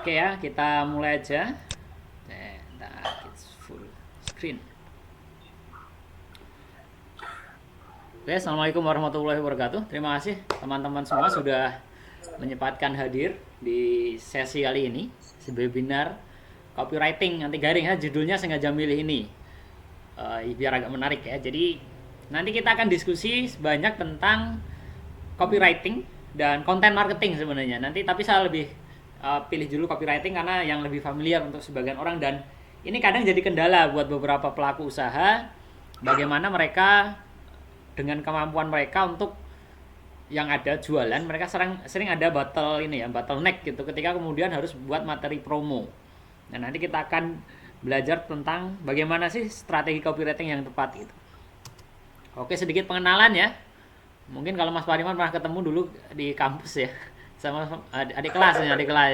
Oke ya, kita mulai aja. It's full screen. Oke, assalamualaikum warahmatullahi wabarakatuh. Terima kasih teman-teman semua sudah menyempatkan hadir di sesi kali ini, webinar copywriting anti garing ya. Judulnya sengaja milih ini, biar agak menarik ya. Jadi nanti kita akan diskusi banyak tentang copywriting dan content marketing sebenarnya. Nanti tapi saya lebih pilih dulu copywriting karena yang lebih familiar untuk sebagian orang, dan ini kadang jadi kendala buat beberapa pelaku usaha bagaimana mereka dengan kemampuan mereka untuk yang ada jualan, mereka sering ada bottleneck gitu ketika kemudian harus buat materi promo. Nah, nanti kita akan belajar tentang bagaimana sih strategi copywriting yang tepat gitu. Oke, sedikit pengenalan ya. Mungkin kalau Mas Pariman pernah ketemu dulu di kampus ya, sama adik kelas.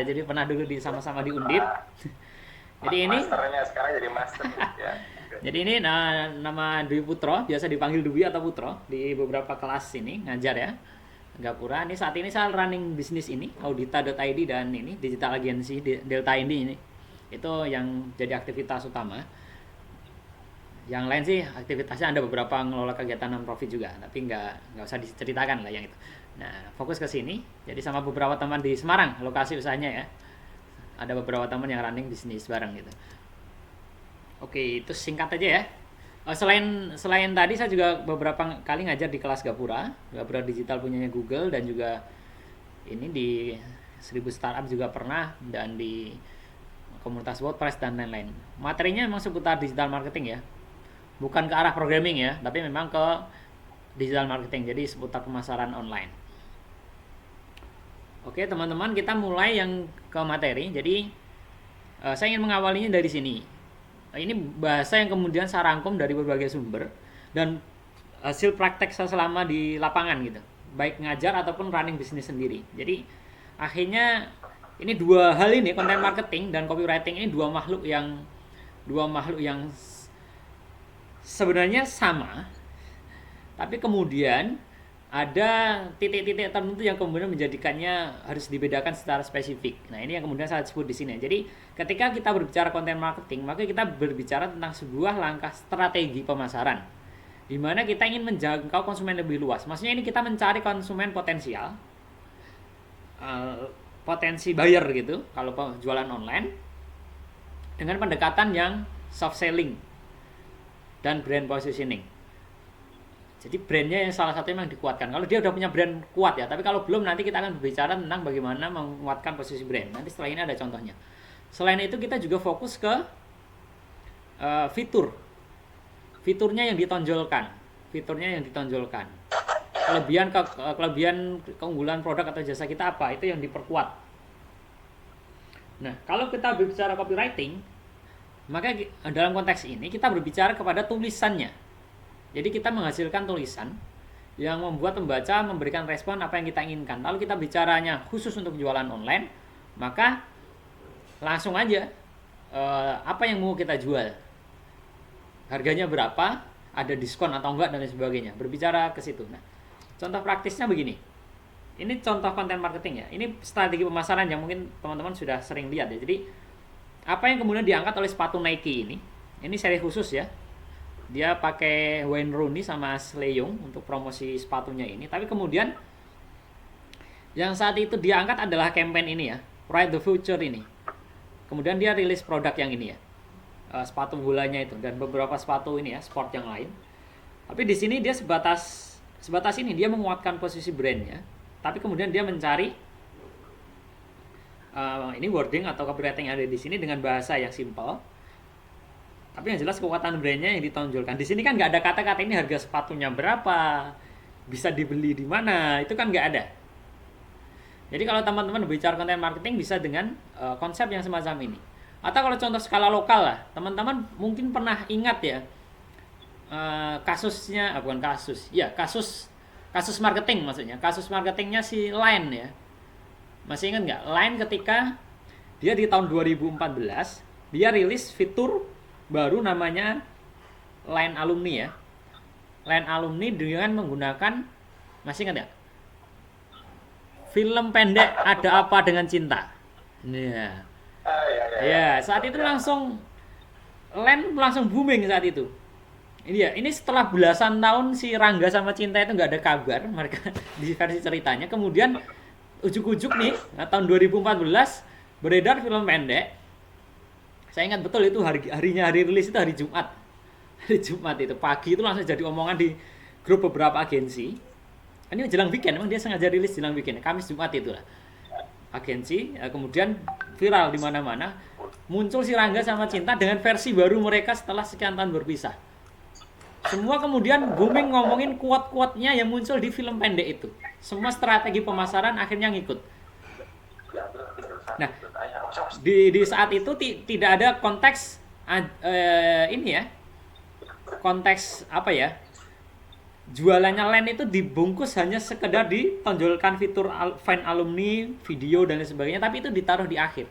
Jadi pernah dulu sama-sama di Undip. Jadi ini masternya sekarang jadi master ya. Jadi ini nama Dwi Putro, biasa dipanggil Dwi atau Putro di beberapa kelas ini ngajar ya. Gapura. Ini saat ini saya running bisnis ini, audita.id, dan ini digital agency Delta ini. Itu yang jadi aktivitas utama. Yang lain sih aktivitasnya ada beberapa ngelola kegiatan non profit juga, tapi nggak usah diceritakan lah yang itu. Nah, fokus ke sini. Jadi sama beberapa teman di Semarang, lokasi usahanya ya. Ada beberapa teman yang running bisnis bareng gitu. Oke, itu singkat aja ya. Selain tadi saya juga beberapa kali ngajar di kelas Gapura Digital punyanya Google, dan juga ini di 1000 Startup juga pernah, dan di komunitas WordPress dan lain-lain. Materinya memang seputar digital marketing ya. Bukan ke arah programming ya, tapi memang ke digital marketing. Jadi seputar pemasaran online. Oke, teman-teman, kita mulai yang ke materi. Jadi saya ingin mengawalinya dari sini. Ini bahasa yang kemudian saya rangkum dari berbagai sumber dan hasil praktek saya selama di lapangan gitu, baik ngajar ataupun running bisnis sendiri. Jadi akhirnya ini dua hal ini, content marketing dan copywriting, ini dua makhluk yang sebenarnya sama, tapi kemudian ada titik-titik tertentu yang kemudian menjadikannya harus dibedakan secara spesifik. Nah, ini yang kemudian saya sebut di sini. Jadi, ketika kita berbicara content marketing, maka kita berbicara tentang sebuah langkah strategi pemasaran, di mana kita ingin menjangkau konsumen lebih luas. Maksudnya ini kita mencari konsumen potensial, potensi buyer gitu, kalau jualan online, dengan pendekatan yang soft selling dan brand positioning. Jadi brandnya yang salah satu yang dikuatkan. Kalau dia udah punya brand kuat ya, tapi kalau belum, nanti kita akan berbicara tentang bagaimana menguatkan posisi brand. Nanti setelah ini ada contohnya. Selain itu kita juga fokus ke fiturnya yang ditonjolkan, kelebihan keunggulan produk atau jasa kita apa, itu yang diperkuat. Nah, kalau kita berbicara copywriting, maka dalam konteks ini kita berbicara kepada tulisannya. Jadi kita menghasilkan tulisan yang membuat pembaca memberikan respon apa yang kita inginkan. Lalu kita bicaranya khusus untuk jualan online, maka langsung aja apa yang mau kita jual, harganya berapa, ada diskon atau enggak, dan lain sebagainya. Berbicara ke situ. Nah, contoh praktisnya begini. Ini contoh content marketing ya. Ini strategi pemasaran yang mungkin teman-teman sudah sering lihat ya. Jadi apa yang kemudian diangkat oleh sepatu Nike ini seri khusus ya. Dia pakai Wayne Rooney sama Ashley Young untuk promosi sepatunya ini. Tapi kemudian yang saat itu dia angkat adalah campaign ini ya, Ride the Future ini. Kemudian dia rilis produk yang ini ya, sepatu bolanya itu, dan beberapa sepatu ini ya, sport yang lain. Tapi di sini dia sebatas ini, dia menguatkan posisi brandnya. Tapi kemudian dia mencari ini wording atau copywriting yang ada di sini dengan bahasa yang simple. Tapi yang jelas kekuatan brandnya yang ditonjolkan. Di sini kan nggak ada kata-kata ini harga sepatunya berapa, bisa dibeli di mana, itu kan nggak ada. Jadi kalau teman-teman berbicara content marketing bisa dengan konsep yang semacam ini. Atau kalau contoh skala lokal lah, teman-teman mungkin pernah ingat ya kasusnya, kasus marketing maksudnya. Kasus marketingnya si Line ya. Masih ingat nggak? Line ketika dia di tahun 2014 dia rilis fitur baru namanya Line Alumni ya. Line Alumni dengan menggunakan, masih ingat ya? Film pendek Ada Apa Dengan Cinta. Ya. Ya, saat itu langsung LAN langsung booming saat itu. Ini ya, ini setelah belasan tahun si Rangga sama Cinta itu nggak ada kabar mereka di versi ceritanya. Kemudian ujuk-ujuk nih, tahun 2014 beredar film pendek. Saya ingat betul itu hari rilis itu hari Jumat. Hari Jumat itu pagi itu langsung jadi omongan di grup beberapa agensi. Ini jelang weekend, emang dia sengaja rilis jelang weekend, Kamis Jumat itulah. Agensi, kemudian viral di mana-mana. Muncul si Rangga sama Cinta dengan versi baru mereka setelah sekian tahun berpisah. Semua kemudian booming ngomongin quote-quote-nya yang muncul di film pendek itu. Semua strategi pemasaran akhirnya ngikut. Nah, di saat itu tidak ada konteks ini ya. Konteks apa ya? Jualannya LAN itu dibungkus hanya sekedar ditonjolkan fitur fan alumni, video dan lain sebagainya, tapi itu ditaruh di akhir.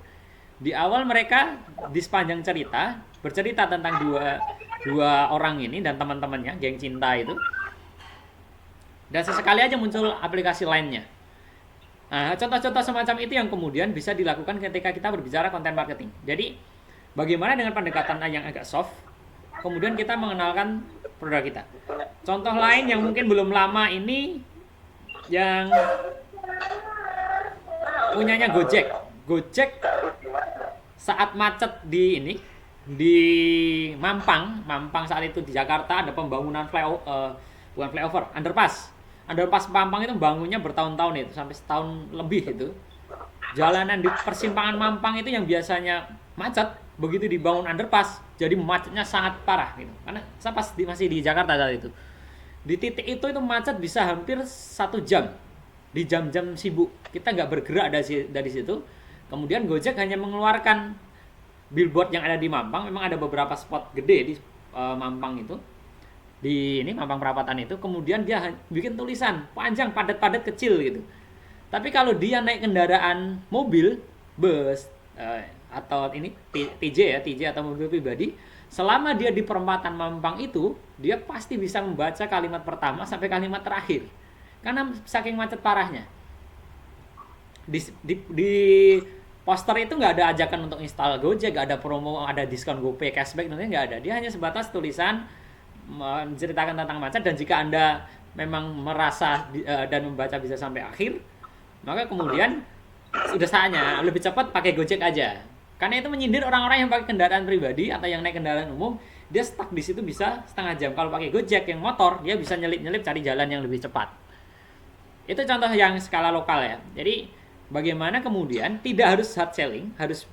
Di awal mereka di sepanjang cerita bercerita tentang dua orang ini dan teman-temannya, geng Cinta itu. Dan sesekali aja muncul aplikasi lainnya. Nah, contoh-contoh semacam itu yang kemudian bisa dilakukan ketika kita berbicara konten marketing. Jadi, bagaimana dengan pendekatan yang agak soft, kemudian kita mengenalkan produk kita. Contoh lain yang mungkin belum lama ini, yang punyanya Gojek. Gojek saat macet di Mampang saat itu di Jakarta ada pembangunan bukan flyover, underpass Mampang itu bangunnya bertahun-tahun itu, sampai setahun lebih itu. Jalanan di persimpangan Mampang itu yang biasanya macet, begitu dibangun underpass jadi macetnya sangat parah gitu. Karena saya masih di Jakarta saat itu. Di titik itu macet bisa hampir 1 jam di jam-jam sibuk. Kita nggak bergerak dari situ. Kemudian Gojek hanya mengeluarkan billboard yang ada di Mampang. Memang ada beberapa spot gede di Mampang itu, di Mampang Perapatan itu. Kemudian dia bikin tulisan panjang, padat-padat, kecil gitu. Tapi kalau dia naik kendaraan mobil, bus atau TJ atau mobil pribadi, selama dia di perempatan Mampang itu, dia pasti bisa membaca kalimat pertama sampai kalimat terakhir. Karena saking macet parahnya. Di poster itu nggak ada ajakan untuk install Gojek, nggak ada promo, ada diskon GoPay, cashback, nanti nggak ada. Dia hanya sebatas tulisan menceritakan tentang macet, dan jika Anda memang merasa dan membaca bisa sampai akhir, maka kemudian sudah saatnya lebih cepat pakai Gojek aja. Karena itu menyindir orang-orang yang pakai kendaraan pribadi atau yang naik kendaraan umum, dia stuck di situ bisa setengah jam. Kalau pakai Gojek yang motor, dia bisa nyelip-nyelip cari jalan yang lebih cepat. Itu contoh yang skala lokal ya. Jadi bagaimana kemudian tidak harus hard selling, harus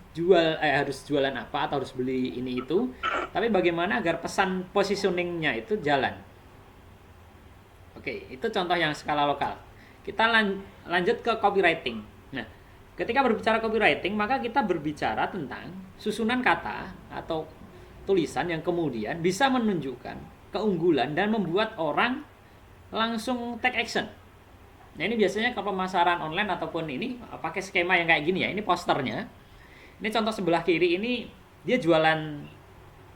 jualan apa atau harus beli ini itu, tapi bagaimana agar pesan positioningnya itu jalan. Oke, itu contoh yang skala lokal. Kita lanjut ke copywriting. Nah, ketika berbicara copywriting, maka kita berbicara tentang susunan kata atau tulisan yang kemudian bisa menunjukkan keunggulan dan membuat orang langsung take action. Nah, ini biasanya kalau pemasaran online ataupun ini pakai skema yang kayak gini ya. Ini posternya. Ini contoh sebelah kiri ini dia jualan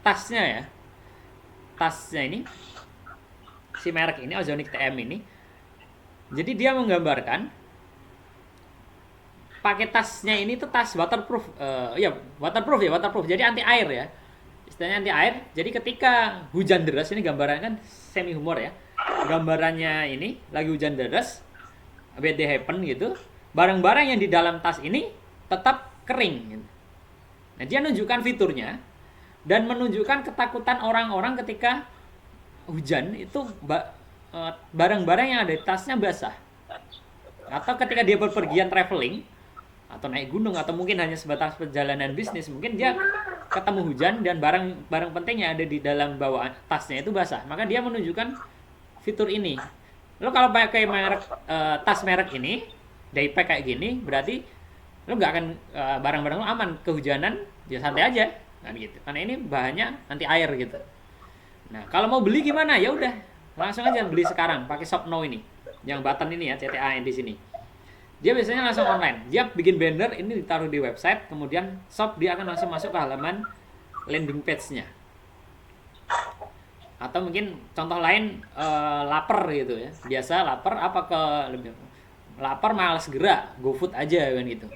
tasnya ya. Tasnya ini si merek ini Ozonic TM ini. Jadi dia menggambarkan pakai tasnya ini tuh tas waterproof. Waterproof. Jadi anti air ya. Istilahnya anti air. Jadi ketika hujan deras, ini gambarannya kan semi humor ya. Gambarannya ini lagi hujan deras, bad day happen gitu, barang-barang yang di dalam tas ini tetap kering gitu. Nah, dia menunjukkan fiturnya dan menunjukkan ketakutan orang-orang ketika hujan itu barang-barang yang ada di tasnya basah. Atau ketika dia berpergian traveling atau naik gunung atau mungkin hanya sebatas perjalanan bisnis, mungkin dia ketemu hujan dan barang penting yang ada di dalam bawaan tasnya itu basah. Maka dia menunjukkan fitur ini. Lo kalau pakai tas merek ini, daypack kayak gini, berarti lo nggak akan barang-barang lo aman kehujanan, ya santai aja, kan gitu. Karena ini bahannya anti air gitu. Nah, kalau mau beli gimana? Ya udah, langsung aja beli sekarang pakai Shop Now ini, yang button ini ya, CTA yang di sini. Dia biasanya langsung online. Dia bikin banner ini ditaruh di website, kemudian shop dia akan langsung masuk ke halaman landing page-nya. Atau mungkin contoh lain lapar gitu ya. Biasa lapar lapar malas gerak, GoFood aja kan gitu.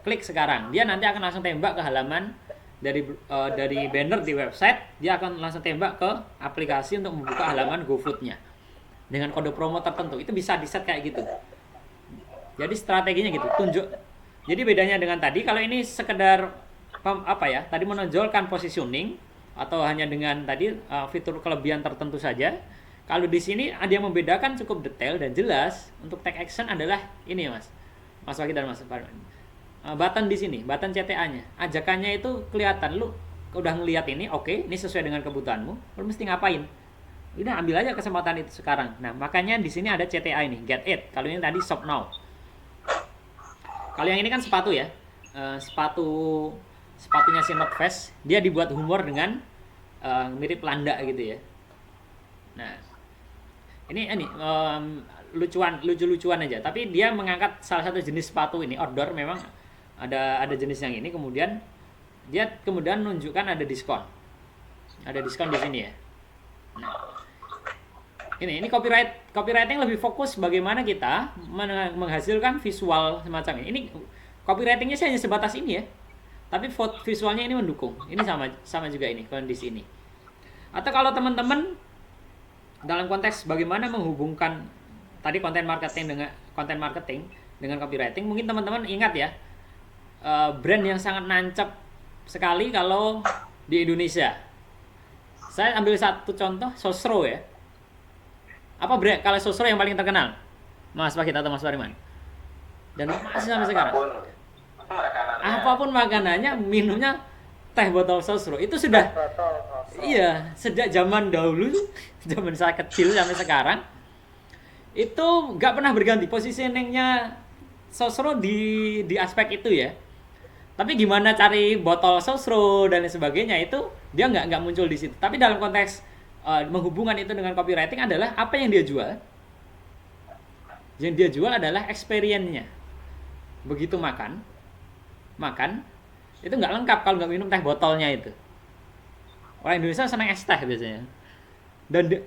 Klik sekarang, dia nanti akan langsung tembak ke halaman dari banner di website, dia akan langsung tembak ke aplikasi untuk membuka halaman GoFood-nya dengan kode promo tertentu. Itu bisa di set kayak gitu. Jadi strateginya gitu, tunjuk. Jadi bedanya dengan tadi, kalau ini sekedar tadi menonjolkan positioning atau hanya dengan tadi fitur kelebihan tertentu saja. Kalau di sini ada yang membedakan cukup detail dan jelas. Untuk take action adalah ini, Mas Waki dan Mas Farman. Button di sini, button CTA-nya. Ajakannya itu kelihatan, lu udah ngelihat ini, oke, ini sesuai dengan kebutuhanmu, lu mesti ngapain? Udah ambil aja kesempatan itu sekarang. Nah, makanya di sini ada CTA ini, get it. Kalau ini tadi shop now. Kalau yang ini kan sepatu ya. Sepatunya si North Face, dia dibuat humor dengan mirip landa gitu ya. Nah, ini lucu-lucuan aja, tapi dia mengangkat salah satu jenis sepatu ini outdoor, memang ada jenis yang ini, kemudian dia menunjukkan ada diskon di sini ya. Nah, ini copywriting lebih fokus bagaimana kita menghasilkan visual semacam ini. Ini copywritingnya sih hanya sebatas ini ya, tapi visualnya ini mendukung. Ini sama juga ini kondisi ini. Atau kalau teman-teman dalam konteks bagaimana menghubungkan tadi konten marketing dengan copywriting, mungkin teman-teman ingat ya, brand yang sangat nancep sekali kalau di Indonesia. Saya ambil satu contoh, Sosro ya. Apa brand kalau Sosro yang paling terkenal? Mas Waki atau Mas Fariman? Dan masih sampai sekarang. Apapun makanannya, minumnya teh botol Sosro. Itu sudah iya, sejak zaman dahulu, zaman saya kecil sampai sekarang. Itu nggak pernah berganti positioningnya Sosro di aspek itu ya. Tapi gimana cari botol Sosro dan lain sebagainya, itu dia nggak muncul di situ. Tapi dalam konteks menghubungkan itu dengan copywriting adalah apa yang dia jual. Yang dia jual adalah experience-nya. Begitu makan itu nggak lengkap kalau nggak minum teh botolnya itu. Orang Indonesia senang es teh biasanya.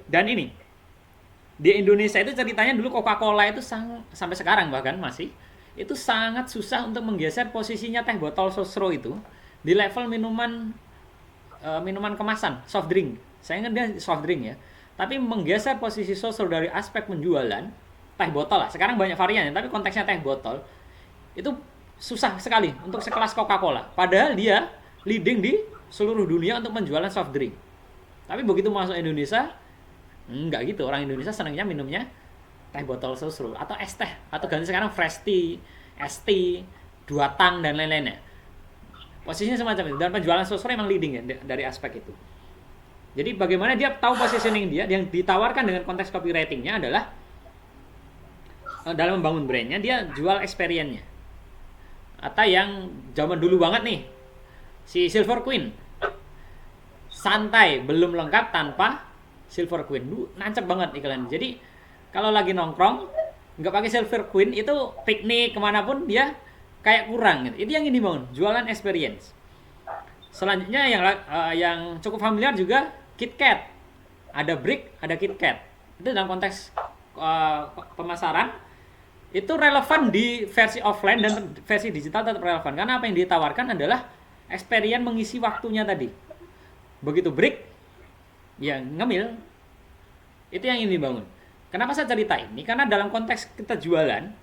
Dan ini di Indonesia itu ceritanya dulu Coca-Cola itu sampai sekarang bahkan masih itu sangat susah untuk menggeser posisinya teh botol Sosro itu di level minuman kemasan, soft drink. Saya ingat dia soft drink ya. Tapi menggeser posisi Sosro dari aspek penjualan teh botol lah. Sekarang banyak variannya, tapi konteksnya teh botol itu susah sekali untuk sekelas Coca-Cola. Padahal dia leading di seluruh dunia untuk penjualan soft drink. Tapi begitu masuk Indonesia, enggak gitu. Orang Indonesia senangnya minumnya teh botol Sosro atau es teh, atau ganti sekarang fresh tea, es tea, dua tang dan lain-lainnya. Posisinya semacam itu. Dan penjualan Sosro emang leading ya dari aspek itu. Jadi bagaimana dia tahu positioning dia, yang ditawarkan dengan konteks copywritingnya adalah dalam membangun brandnya, dia jual experience-nya. Atau yang zaman dulu banget nih, si Silver Queen, santai belum lengkap tanpa Silver Queen. Nancep banget iklan. Jadi kalau lagi nongkrong nggak pakai Silver Queen, itu piknik kemanapun dia kayak kurang gitu. Itu yang ini bangun, jualan experience. Selanjutnya yang cukup familiar juga KitKat. Ada Brick, ada KitKat. Itu dalam konteks pemasaran itu relevan di versi offline dan versi digital tetap relevan, karena apa yang ditawarkan adalah experience mengisi waktunya tadi. Begitu Brick ya ngemil, itu yang ini dibangun. Kenapa saya cerita ini? Karena dalam konteks kita jualan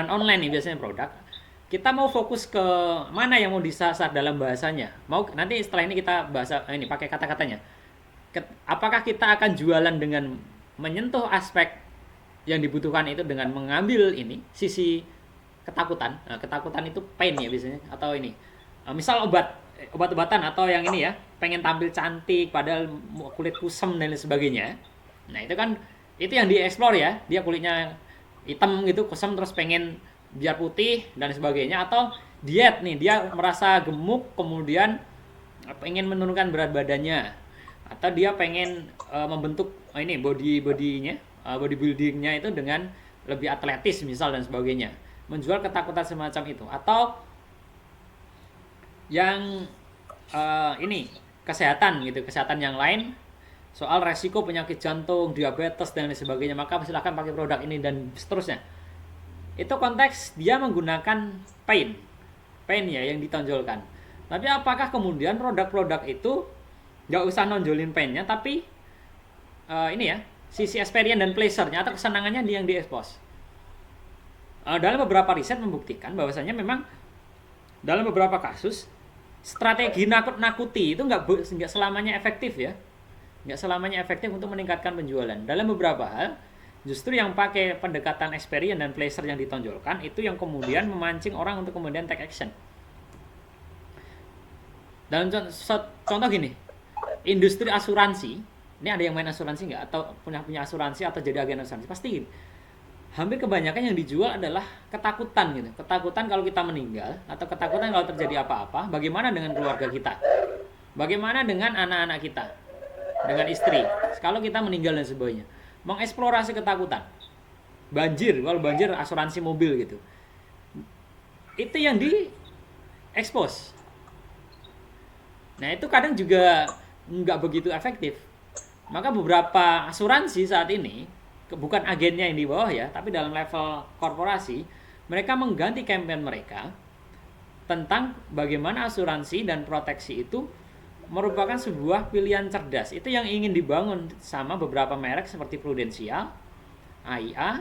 online nih biasanya produk, kita mau fokus ke mana yang mau disasar dalam bahasanya. Mau nanti setelah ini kita bahas ini pakai kata-katanya. Apakah kita akan jualan dengan menyentuh aspek yang dibutuhkan itu dengan mengambil ini sisi ketakutan. Nah, ketakutan itu pain ya biasanya, atau ini. Misal obat-obatan atau yang ini ya, pengen tampil cantik padahal kulit kusam dan lain sebagainya. Nah, itu yang dieksplor ya. Dia kulitnya hitam gitu, kusam, terus pengen biar putih dan sebagainya. Atau diet nih, dia merasa gemuk kemudian pengen menurunkan berat badannya. Atau dia pengen membentuk ini bodybuildingnya itu dengan lebih atletis misal dan sebagainya. Menjual ketakutan semacam itu. Atau yang ini kesehatan gitu, kesehatan yang lain, soal resiko penyakit jantung, diabetes dan lain sebagainya, maka silakan pakai produk ini dan seterusnya. Itu konteks dia menggunakan pain ya yang ditonjolkan. Tapi apakah kemudian produk-produk itu nggak usah nonjolin pain-nya, tapi ini ya, sisi experience dan pleasure-nya atau kesenangannya yang diekspos. Dalam beberapa riset membuktikan bahwasanya memang dalam beberapa kasus strategi nakut-nakuti itu nggak selamanya efektif ya, nggak selamanya efektif untuk meningkatkan penjualan. Dalam beberapa hal justru yang pakai pendekatan experience dan pleasure yang ditonjolkan itu yang kemudian memancing orang untuk kemudian take action. Dalam contoh gini, industri asuransi, ini ada yang main asuransi nggak, atau punya asuransi atau jadi agen asuransi, pasti gini, hampir kebanyakan yang dijual adalah ketakutan gitu. Ketakutan kalau kita meninggal, atau ketakutan kalau terjadi apa-apa, bagaimana dengan keluarga kita? Bagaimana dengan anak-anak kita? Dengan istri? Kalau kita meninggal dan sebagainya. Mengeksplorasi ketakutan. Banjir, kalau banjir asuransi mobil gitu. Itu yang diekspos. Nah, itu kadang juga nggak begitu efektif. Maka beberapa asuransi saat ini, bukan agennya yang di bawah ya, tapi dalam level korporasi, mereka mengganti campaign mereka tentang bagaimana asuransi dan proteksi itu merupakan sebuah pilihan cerdas. Itu yang ingin dibangun sama beberapa merek seperti Prudential, AIA,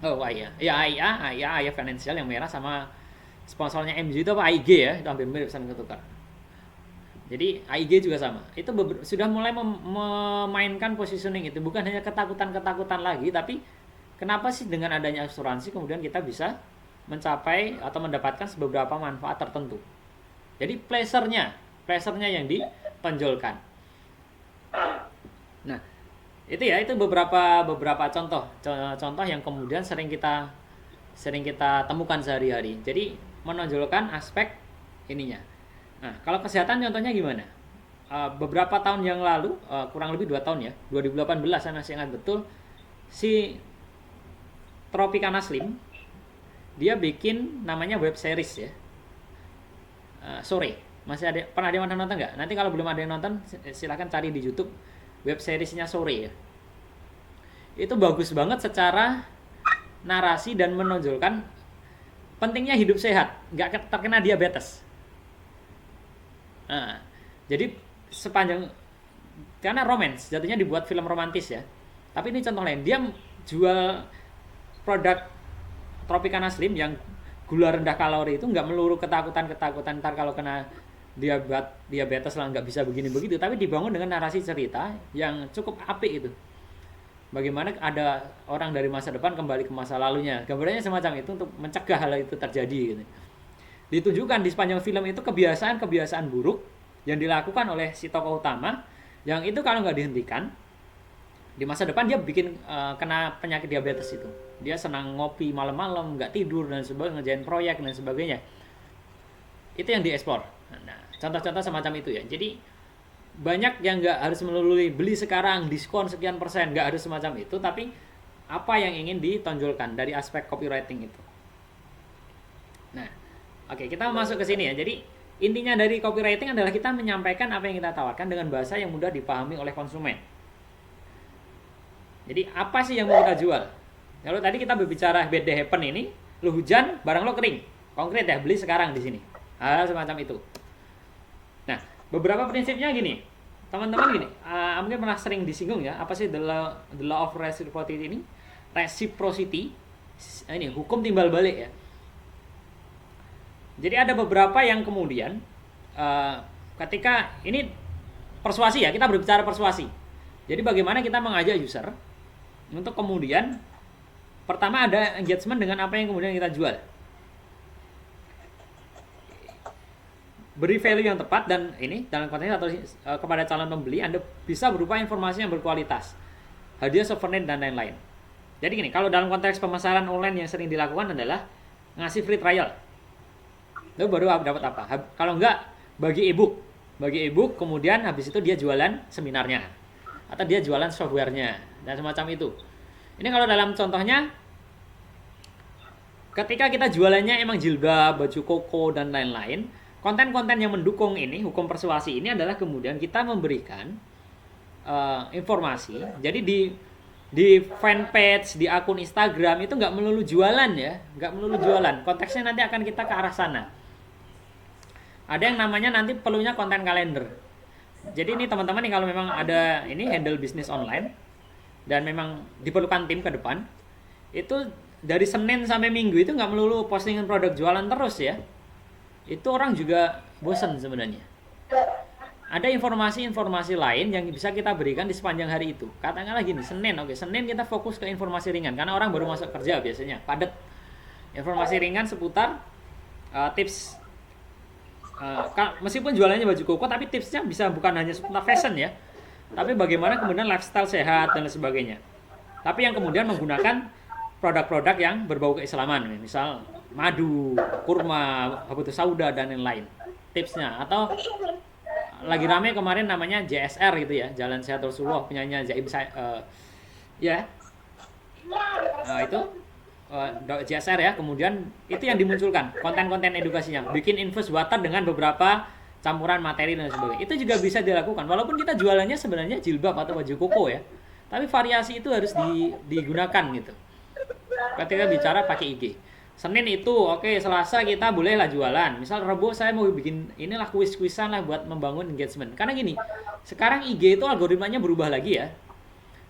AIA Financial yang merah, sama sponsornya MG itu apa, AIG ya, itu hampir mirip sama ketukar. Jadi AIG juga sama. Itu sudah mulai memainkan positioning itu, bukan hanya ketakutan-ketakutan lagi, tapi kenapa sih dengan adanya asuransi kemudian kita bisa mencapai atau mendapatkan beberapa manfaat tertentu. Jadi pleasure-nya yang ditonjolkan. Nah, itu ya, itu beberapa contoh yang kemudian sering kita temukan sehari-hari. Jadi menonjolkan aspek ininya. Nah, kalau kesehatan contohnya gimana? Beberapa tahun yang lalu, kurang lebih 2 tahun ya, 2018 saya masih ingat betul, si Tropicana Slim, dia bikin namanya web series ya, Sore. Pernah ada yang nonton nggak? Nanti kalau belum ada yang nonton, silahkan cari di YouTube web seriesnya Sore ya. Itu bagus banget secara narasi dan menonjolkan pentingnya hidup sehat, nggak terkena diabetes. Nah, jadi karena romance, jatuhnya dibuat film romantis ya. Tapi ini contoh lain, dia jual produk Tropicana Slim yang gula rendah kalori itu nggak melulu ketakutan ntar kalau kena diabetes lah nggak bisa begini begitu, tapi dibangun dengan narasi cerita yang cukup apik itu. Bagaimana ada orang dari masa depan kembali ke masa lalunya, gambarnya semacam itu untuk mencegah hal itu terjadi gitu. Ditunjukkan di sepanjang film itu kebiasaan buruk yang dilakukan oleh si tokoh utama, yang itu kalau nggak dihentikan di masa depan dia bikin kena penyakit diabetes itu. Dia senang ngopi malam-malam, nggak tidur dan sebagainya, ngerjain proyek dan sebagainya. Itu yang dieksplor. Nah, contoh-contoh semacam itu ya. Jadi banyak yang nggak harus melalui beli sekarang diskon sekian persen, nggak harus semacam itu, tapi apa yang ingin ditonjolkan dari aspek copywriting itu. Nah, oke, kita masuk ke sini ya. Jadi intinya dari copywriting adalah kita menyampaikan apa yang kita tawarkan dengan bahasa yang mudah dipahami oleh konsumen. Jadi apa sih yang mau kita jual? Kalau tadi kita berbicara bad day happen ini, lu hujan, barang lo kering. Konkret ya, beli sekarang di sini. Hal semacam itu. Nah, beberapa prinsipnya gini. Teman-teman gini, mungkin pernah sering disinggung ya, apa sih the law of reciprocity ini? Reciprocity. Ini hukum timbal balik ya. Jadi ada beberapa yang kemudian ketika ini persuasi ya, kita berbicara persuasi. Jadi bagaimana kita mengajak user untuk kemudian pertama ada engagement dengan apa yang kemudian kita jual. Beri value yang tepat, dan ini dalam konteks atau kepada calon pembeli Anda bisa berupa informasi yang berkualitas, hadiah, souvenir dan lain-lain. Jadi gini, kalau dalam konteks pemasaran online yang sering dilakukan adalah ngasih free trial. Lalu baru dapat apa? Kalau enggak bagi ebook kemudian habis itu dia jualan seminarnya atau dia jualan softwarenya dan semacam itu. Ini kalau dalam contohnya ketika kita jualannya emang jilbab, baju koko dan lain-lain, konten-konten yang mendukung ini hukum persuasi ini adalah kemudian kita memberikan informasi. Jadi di fanpage, di akun Instagram itu nggak melulu jualan ya, nggak melulu jualan. Konteksnya nanti akan kita ke arah sana. Ada yang namanya nanti perlunya konten kalender. Jadi ini teman-teman nih, kalau memang ada ini handle bisnis online dan memang diperlukan tim ke depan, itu dari Senin sampai Minggu itu nggak melulu postingan produk jualan terus ya. Itu orang juga bosan sebenarnya. Ada informasi-informasi lain yang bisa kita berikan di sepanjang hari itu. Katakanlah gini, Senin, oke, Senin kita fokus ke informasi ringan karena orang baru masuk kerja biasanya, padat. Informasi ringan seputar tips. Meskipun jualannya baju koko, tapi tipsnya bisa bukan hanya seputar fashion ya, tapi bagaimana kemudian lifestyle sehat dan lain sebagainya. Tapi yang kemudian menggunakan produk-produk yang berbau keislaman, misal madu, kurma, habatus sauda dan lain-lain. Tipsnya, atau lagi rame kemarin namanya JSR gitu ya, Jalan Sehat Rasulullah, penyanyi Zaim ya. Itu JSR ya, kemudian itu yang dimunculkan konten-konten edukasinya, bikin infus water dengan beberapa campuran materi dan sebagainya. Itu juga bisa dilakukan walaupun kita jualannya sebenarnya jilbab atau baju koko ya, tapi variasi itu harus digunakan gitu. Ketika bicara pakai IG, Senin itu oke, Selasa kita bolehlah jualan. Misal Rebo saya mau bikin inilah kuis-kuisan lah buat membangun engagement. Karena gini, sekarang IG itu algoritmanya berubah lagi ya.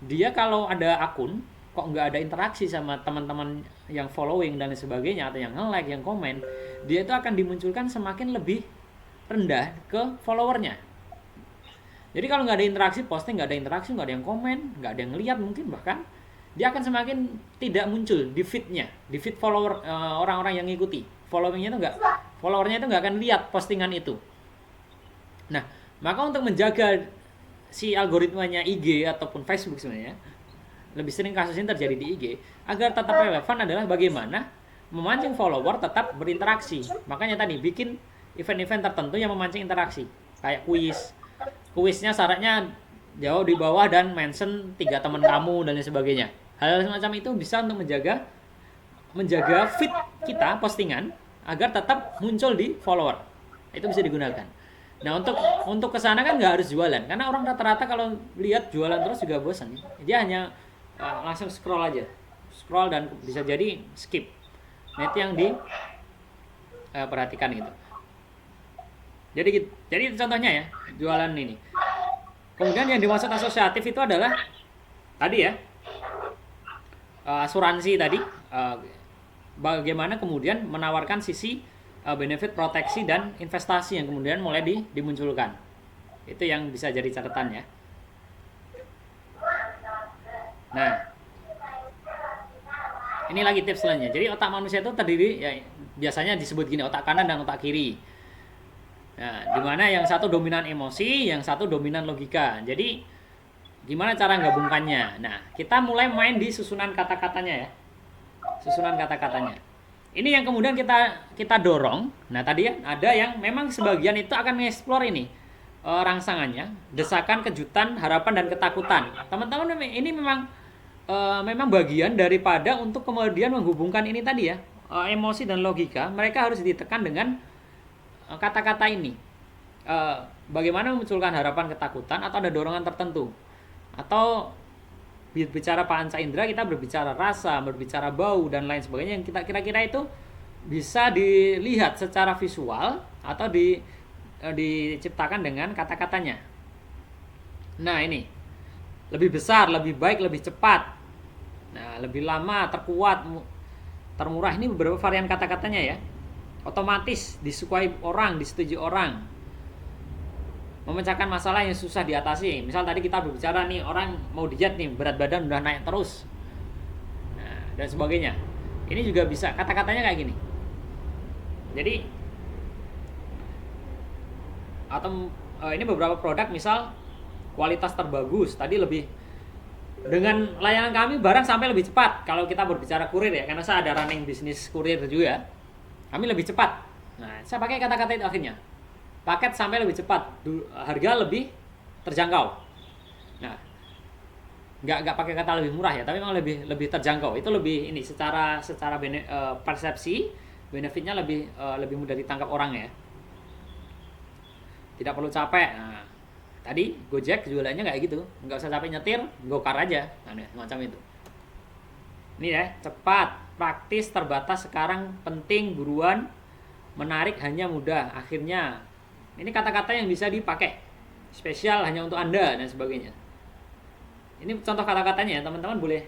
Dia kalau ada akun kok nggak ada interaksi sama teman-teman yang following dan sebagainya, atau yang nge-like, yang komen, dia itu akan dimunculkan semakin lebih rendah ke followernya. Jadi kalau nggak ada interaksi, posting nggak ada interaksi, nggak ada yang komen, nggak ada yang ngeliat mungkin, bahkan dia akan semakin tidak muncul di feednya, di feed follower orang-orang yang ngikuti. Followernya itu nggak akan lihat postingan itu. Nah, maka untuk menjaga si algoritmanya IG ataupun Facebook sebenarnya, lebih sering kasus ini terjadi di IG, agar tetap relevan adalah bagaimana memancing follower tetap berinteraksi. Makanya tadi bikin event-event tertentu yang memancing interaksi, kayak kuis. Kuisnya syaratnya jauh di bawah dan mention 3 teman kamu dan lain sebagainya. Hal semacam itu bisa untuk menjaga feed kita postingan agar tetap muncul di follower. Itu bisa digunakan. Nah, untuk kesana kan nggak harus jualan, karena orang rata-rata kalau lihat jualan terus juga bosan. Dia hanya langsung scroll aja, scroll dan bisa jadi skip. Nah, itu yang diperhatikan gitu. Jadi itu contohnya ya, jualan ini. Kemudian yang dimaksud asosiatif itu adalah tadi ya, asuransi tadi, bagaimana kemudian menawarkan sisi benefit, proteksi dan investasi yang kemudian mulai dimunculkan. Itu yang bisa jadi catatan ya. Nah, ini lagi tips selanjutnya. Jadi otak manusia itu terdiri ya, biasanya disebut gini, otak kanan dan otak kiri. Nah, dimana yang satu dominan emosi, yang satu dominan logika. Jadi gimana cara gabungkannya? Nah, kita mulai main di susunan kata-katanya ya. Susunan kata-katanya. Ini yang kemudian kita dorong. Nah, tadi ya ada yang memang sebagian itu akan mengeksplor ini rangsangannya, desakan, kejutan, harapan dan ketakutan. Teman-teman, ini memang bagian daripada untuk kemudian menghubungkan ini tadi ya, emosi dan logika. Mereka harus ditekan dengan kata-kata ini. Bagaimana memunculkan harapan, ketakutan, atau ada dorongan tertentu, atau bicara Pak Anca Indra, kita berbicara rasa, berbicara bau dan lain sebagainya, yang kita kira-kira itu bisa dilihat secara visual atau diciptakan dengan kata-katanya. Nah, ini lebih besar, lebih baik, lebih cepat, nah lebih lama, terkuat, termurah. Ini beberapa varian kata-katanya ya. Otomatis, disukai orang, disetujui orang, memecahkan masalah yang susah diatasi. Misal tadi kita berbicara nih, orang mau diet nih, berat badan udah naik terus, nah, dan sebagainya. Ini juga bisa kata-katanya kayak gini. Jadi atau ini beberapa produk, misal kualitas terbagus, tadi lebih dengan layanan kami barang sampai lebih cepat. Kalau kita berbicara kurir ya, karena saya ada running bisnis kurir juga, kami lebih cepat. Nah, saya pakai kata-kata itu akhirnya. Paket sampai lebih cepat, harga lebih terjangkau. Nah, nggak pakai kata lebih murah ya, tapi memang lebih terjangkau. Itu lebih ini secara persepsi benefitnya lebih mudah ditangkap orang ya. Tidak perlu capek. Nah, tadi Gojek jualannya nggak gitu, nggak usah capek nyetir, gokar aja, nah, macam itu. Ini ya, cepat, praktis, terbatas, sekarang, penting, buruan, menarik, hanya mudah, akhirnya Ini kata-kata yang bisa dipakai spesial hanya untuk Anda dan sebagainya. Ini contoh kata-katanya ya, teman-teman boleh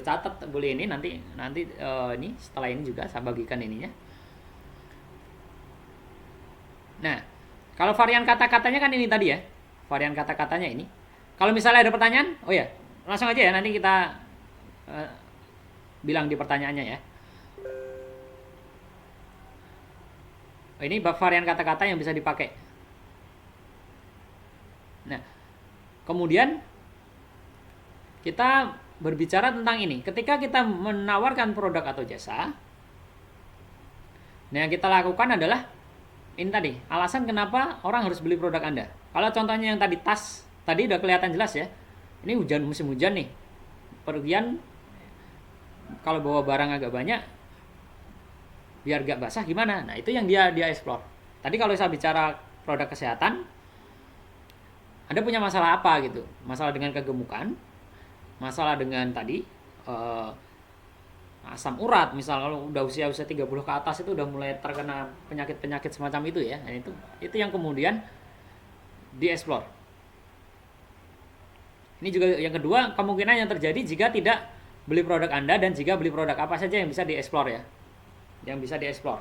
catat, boleh ini nanti ini setelah ini juga saya bagikan ininya. Nah, kalau varian kata-katanya kan ini tadi ya. Varian kata-katanya ini. Kalau misalnya ada pertanyaan, oh ya, langsung aja ya, nanti kita bilang di pertanyaannya ya. Oh, ini varian kata-kata yang bisa dipakai. Nah, kemudian kita berbicara tentang ini. Ketika kita menawarkan produk atau jasa, nah yang kita lakukan adalah ini tadi, alasan kenapa orang harus beli produk Anda. Kalau contohnya yang tadi tas, tadi udah kelihatan jelas ya. Ini musim hujan nih. Pergian kalau bawa barang agak banyak biar gak basah gimana? Nah, itu yang dia explore. Tadi kalau saya bicara produk kesehatan, Anda punya masalah apa gitu? Masalah dengan kegemukan, masalah dengan tadi asam urat, misal kalau udah usia 30 ke atas itu udah mulai terkena penyakit-penyakit semacam itu ya. Nah, itu yang kemudian dieksplor. Ini juga yang kedua, kemungkinan yang terjadi jika tidak beli produk Anda dan jika beli produk apa saja yang bisa dieksplor ya. Yang bisa dieksplor.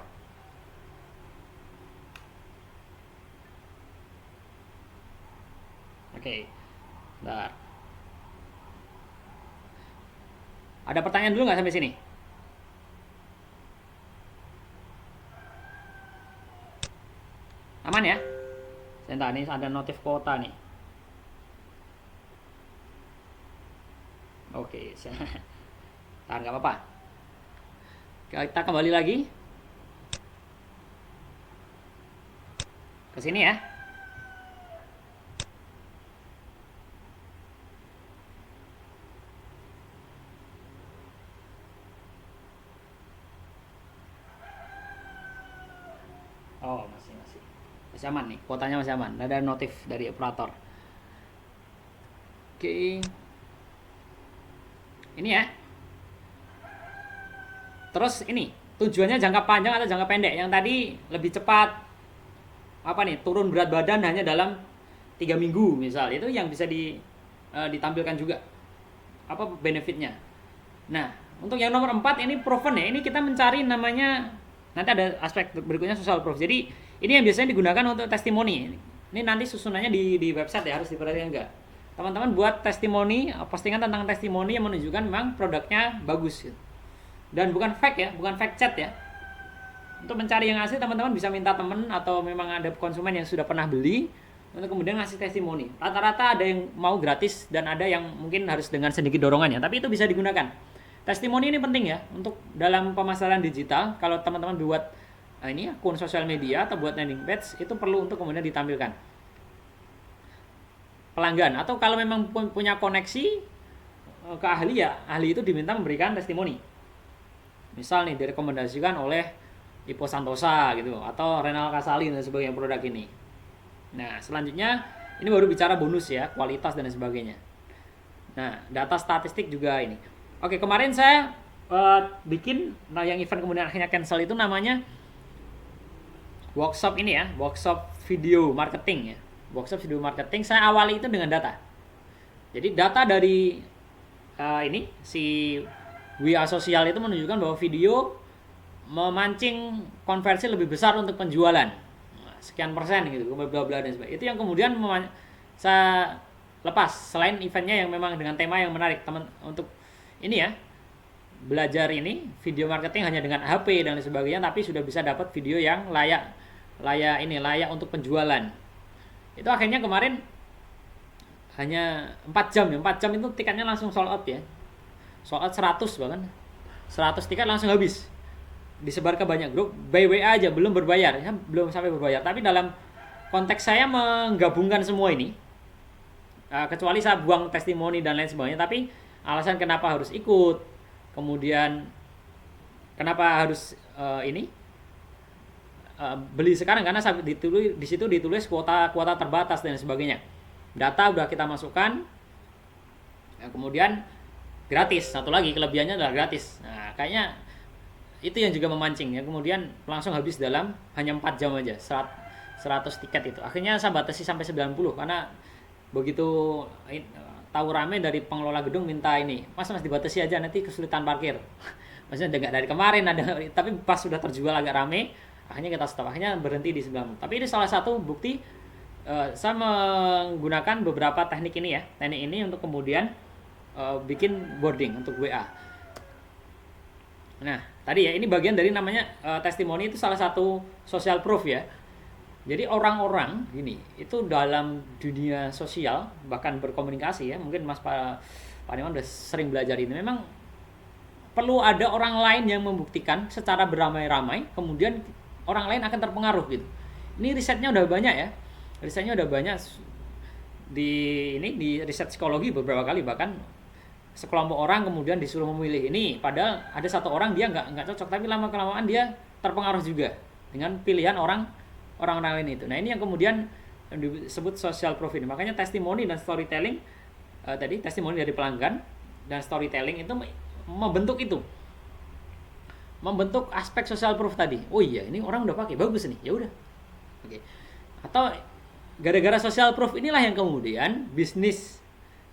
Oke. Bentar. Ada pertanyaan dulu nggak sampai sini? Aman ya? Sebentar, nih ada notif kuota nih. Oke, ntar nggak apa-apa. Kita kembali lagi ke sini ya. Oh, masih aman nih, kuotanya masih aman. Ada notif dari operator. Oke. Ini ya. Terus ini, tujuannya jangka panjang atau jangka pendek? Yang tadi lebih cepat apa nih? Turun berat badan hanya dalam 3 minggu misal. Itu yang bisa ditampilkan juga. Apa benefitnya? Nah, untuk yang nomor 4 ini proven ya. Ini kita mencari namanya, nanti ada aspek berikutnya social proof. Jadi ini yang biasanya digunakan untuk testimoni. Ini nanti susunannya di website ya, harus diperhatikan enggak. Teman-teman buat testimoni, postingan tentang testimoni yang menunjukkan memang produknya bagus gitu. Dan bukan fake ya, bukan fake chat ya. Untuk mencari yang asli, teman-teman bisa minta teman atau memang ada konsumen yang sudah pernah beli untuk kemudian ngasih testimoni. Rata-rata ada yang mau gratis dan ada yang mungkin harus dengan sedikit dorongan ya, tapi itu bisa digunakan. Testimoni ini penting ya untuk dalam pemasaran digital. Kalau teman-teman buat ini akun sosial media atau buat landing page, itu perlu untuk kemudian ditampilkan. Pelanggan atau kalau memang punya koneksi ke ahli ya, ahli itu diminta memberikan testimoni. Misal nih direkomendasikan oleh Ipo Santosa gitu atau Renal Kasali dan sebagainya produk ini. Nah, selanjutnya ini baru bicara bonus ya, kualitas dan sebagainya. Nah, data statistik juga ini. Oke, kemarin saya bikin yang event kemudian akhirnya cancel itu namanya workshop ini ya, workshop video marketing ya. Workshop video marketing saya awali itu dengan data. Jadi data dari ini si WA sosial itu menunjukkan bahwa video memancing konversi lebih besar untuk penjualan. Sekian persen gitu, bla bla dan sebagainya. Itu yang kemudian saya lepas selain eventnya yang memang dengan tema yang menarik teman untuk ini ya. Belajar ini video marketing hanya dengan HP dan sebagainya, tapi sudah bisa dapat video yang layak untuk penjualan. Itu akhirnya kemarin hanya 4 jam ya. 4 jam itu tiketnya langsung sold out ya. Sold out 100 bahkan. 100 tiket langsung habis. Disebar ke banyak grup, by WA aja, belum berbayar ya, belum sampai berbayar. Tapi dalam konteks saya menggabungkan semua ini, kecuali saya buang testimoni dan lain sebagainya, tapi alasan kenapa harus ikut, kemudian kenapa harus beli sekarang karena di situ ditulis kuota terbatas dan sebagainya. Data udah kita masukkan, ya, kemudian gratis. Satu lagi kelebihannya adalah gratis. Nah, kayaknya itu yang juga memancing ya. Kemudian langsung habis dalam hanya 4 jam aja. 100 tiket itu. Akhirnya saya batasi sampai 90 karena begitu tahu rame dari pengelola gedung minta ini, Mas dibatasi aja nanti kesulitan parkir. Maksudnya enggak dari kemarin ada, tapi pas sudah terjual agak rame, akhirnya kita stop. Akhirnya berhenti di 90. Tapi ini salah satu bukti saya menggunakan beberapa teknik ini ya, teknik ini untuk kemudian bikin boarding untuk WA. Nah, tadi ya ini bagian dari namanya testimoni, itu salah satu social proof ya. Jadi orang-orang gini, itu dalam dunia sosial bahkan berkomunikasi ya, mungkin Mas Pak Iwan udah sering belajar ini. Memang perlu ada orang lain yang membuktikan secara beramai-ramai, kemudian orang lain akan terpengaruh gitu. Ini risetnya udah banyak ya. Risetnya udah banyak di riset psikologi beberapa kali, bahkan sekelompok orang kemudian disuruh memilih ini, padahal ada satu orang dia nggak cocok, tapi lama kelamaan dia terpengaruh juga dengan pilihan orang-orang lain itu. Nah ini yang kemudian disebut social proof ini. Makanya testimoni dan storytelling tadi, testimoni dari pelanggan dan storytelling itu membentuk aspek social proof tadi. Oh iya, ini orang udah pakai, bagus nih, ya udah. Oke. Atau gara-gara social proof inilah yang kemudian bisnis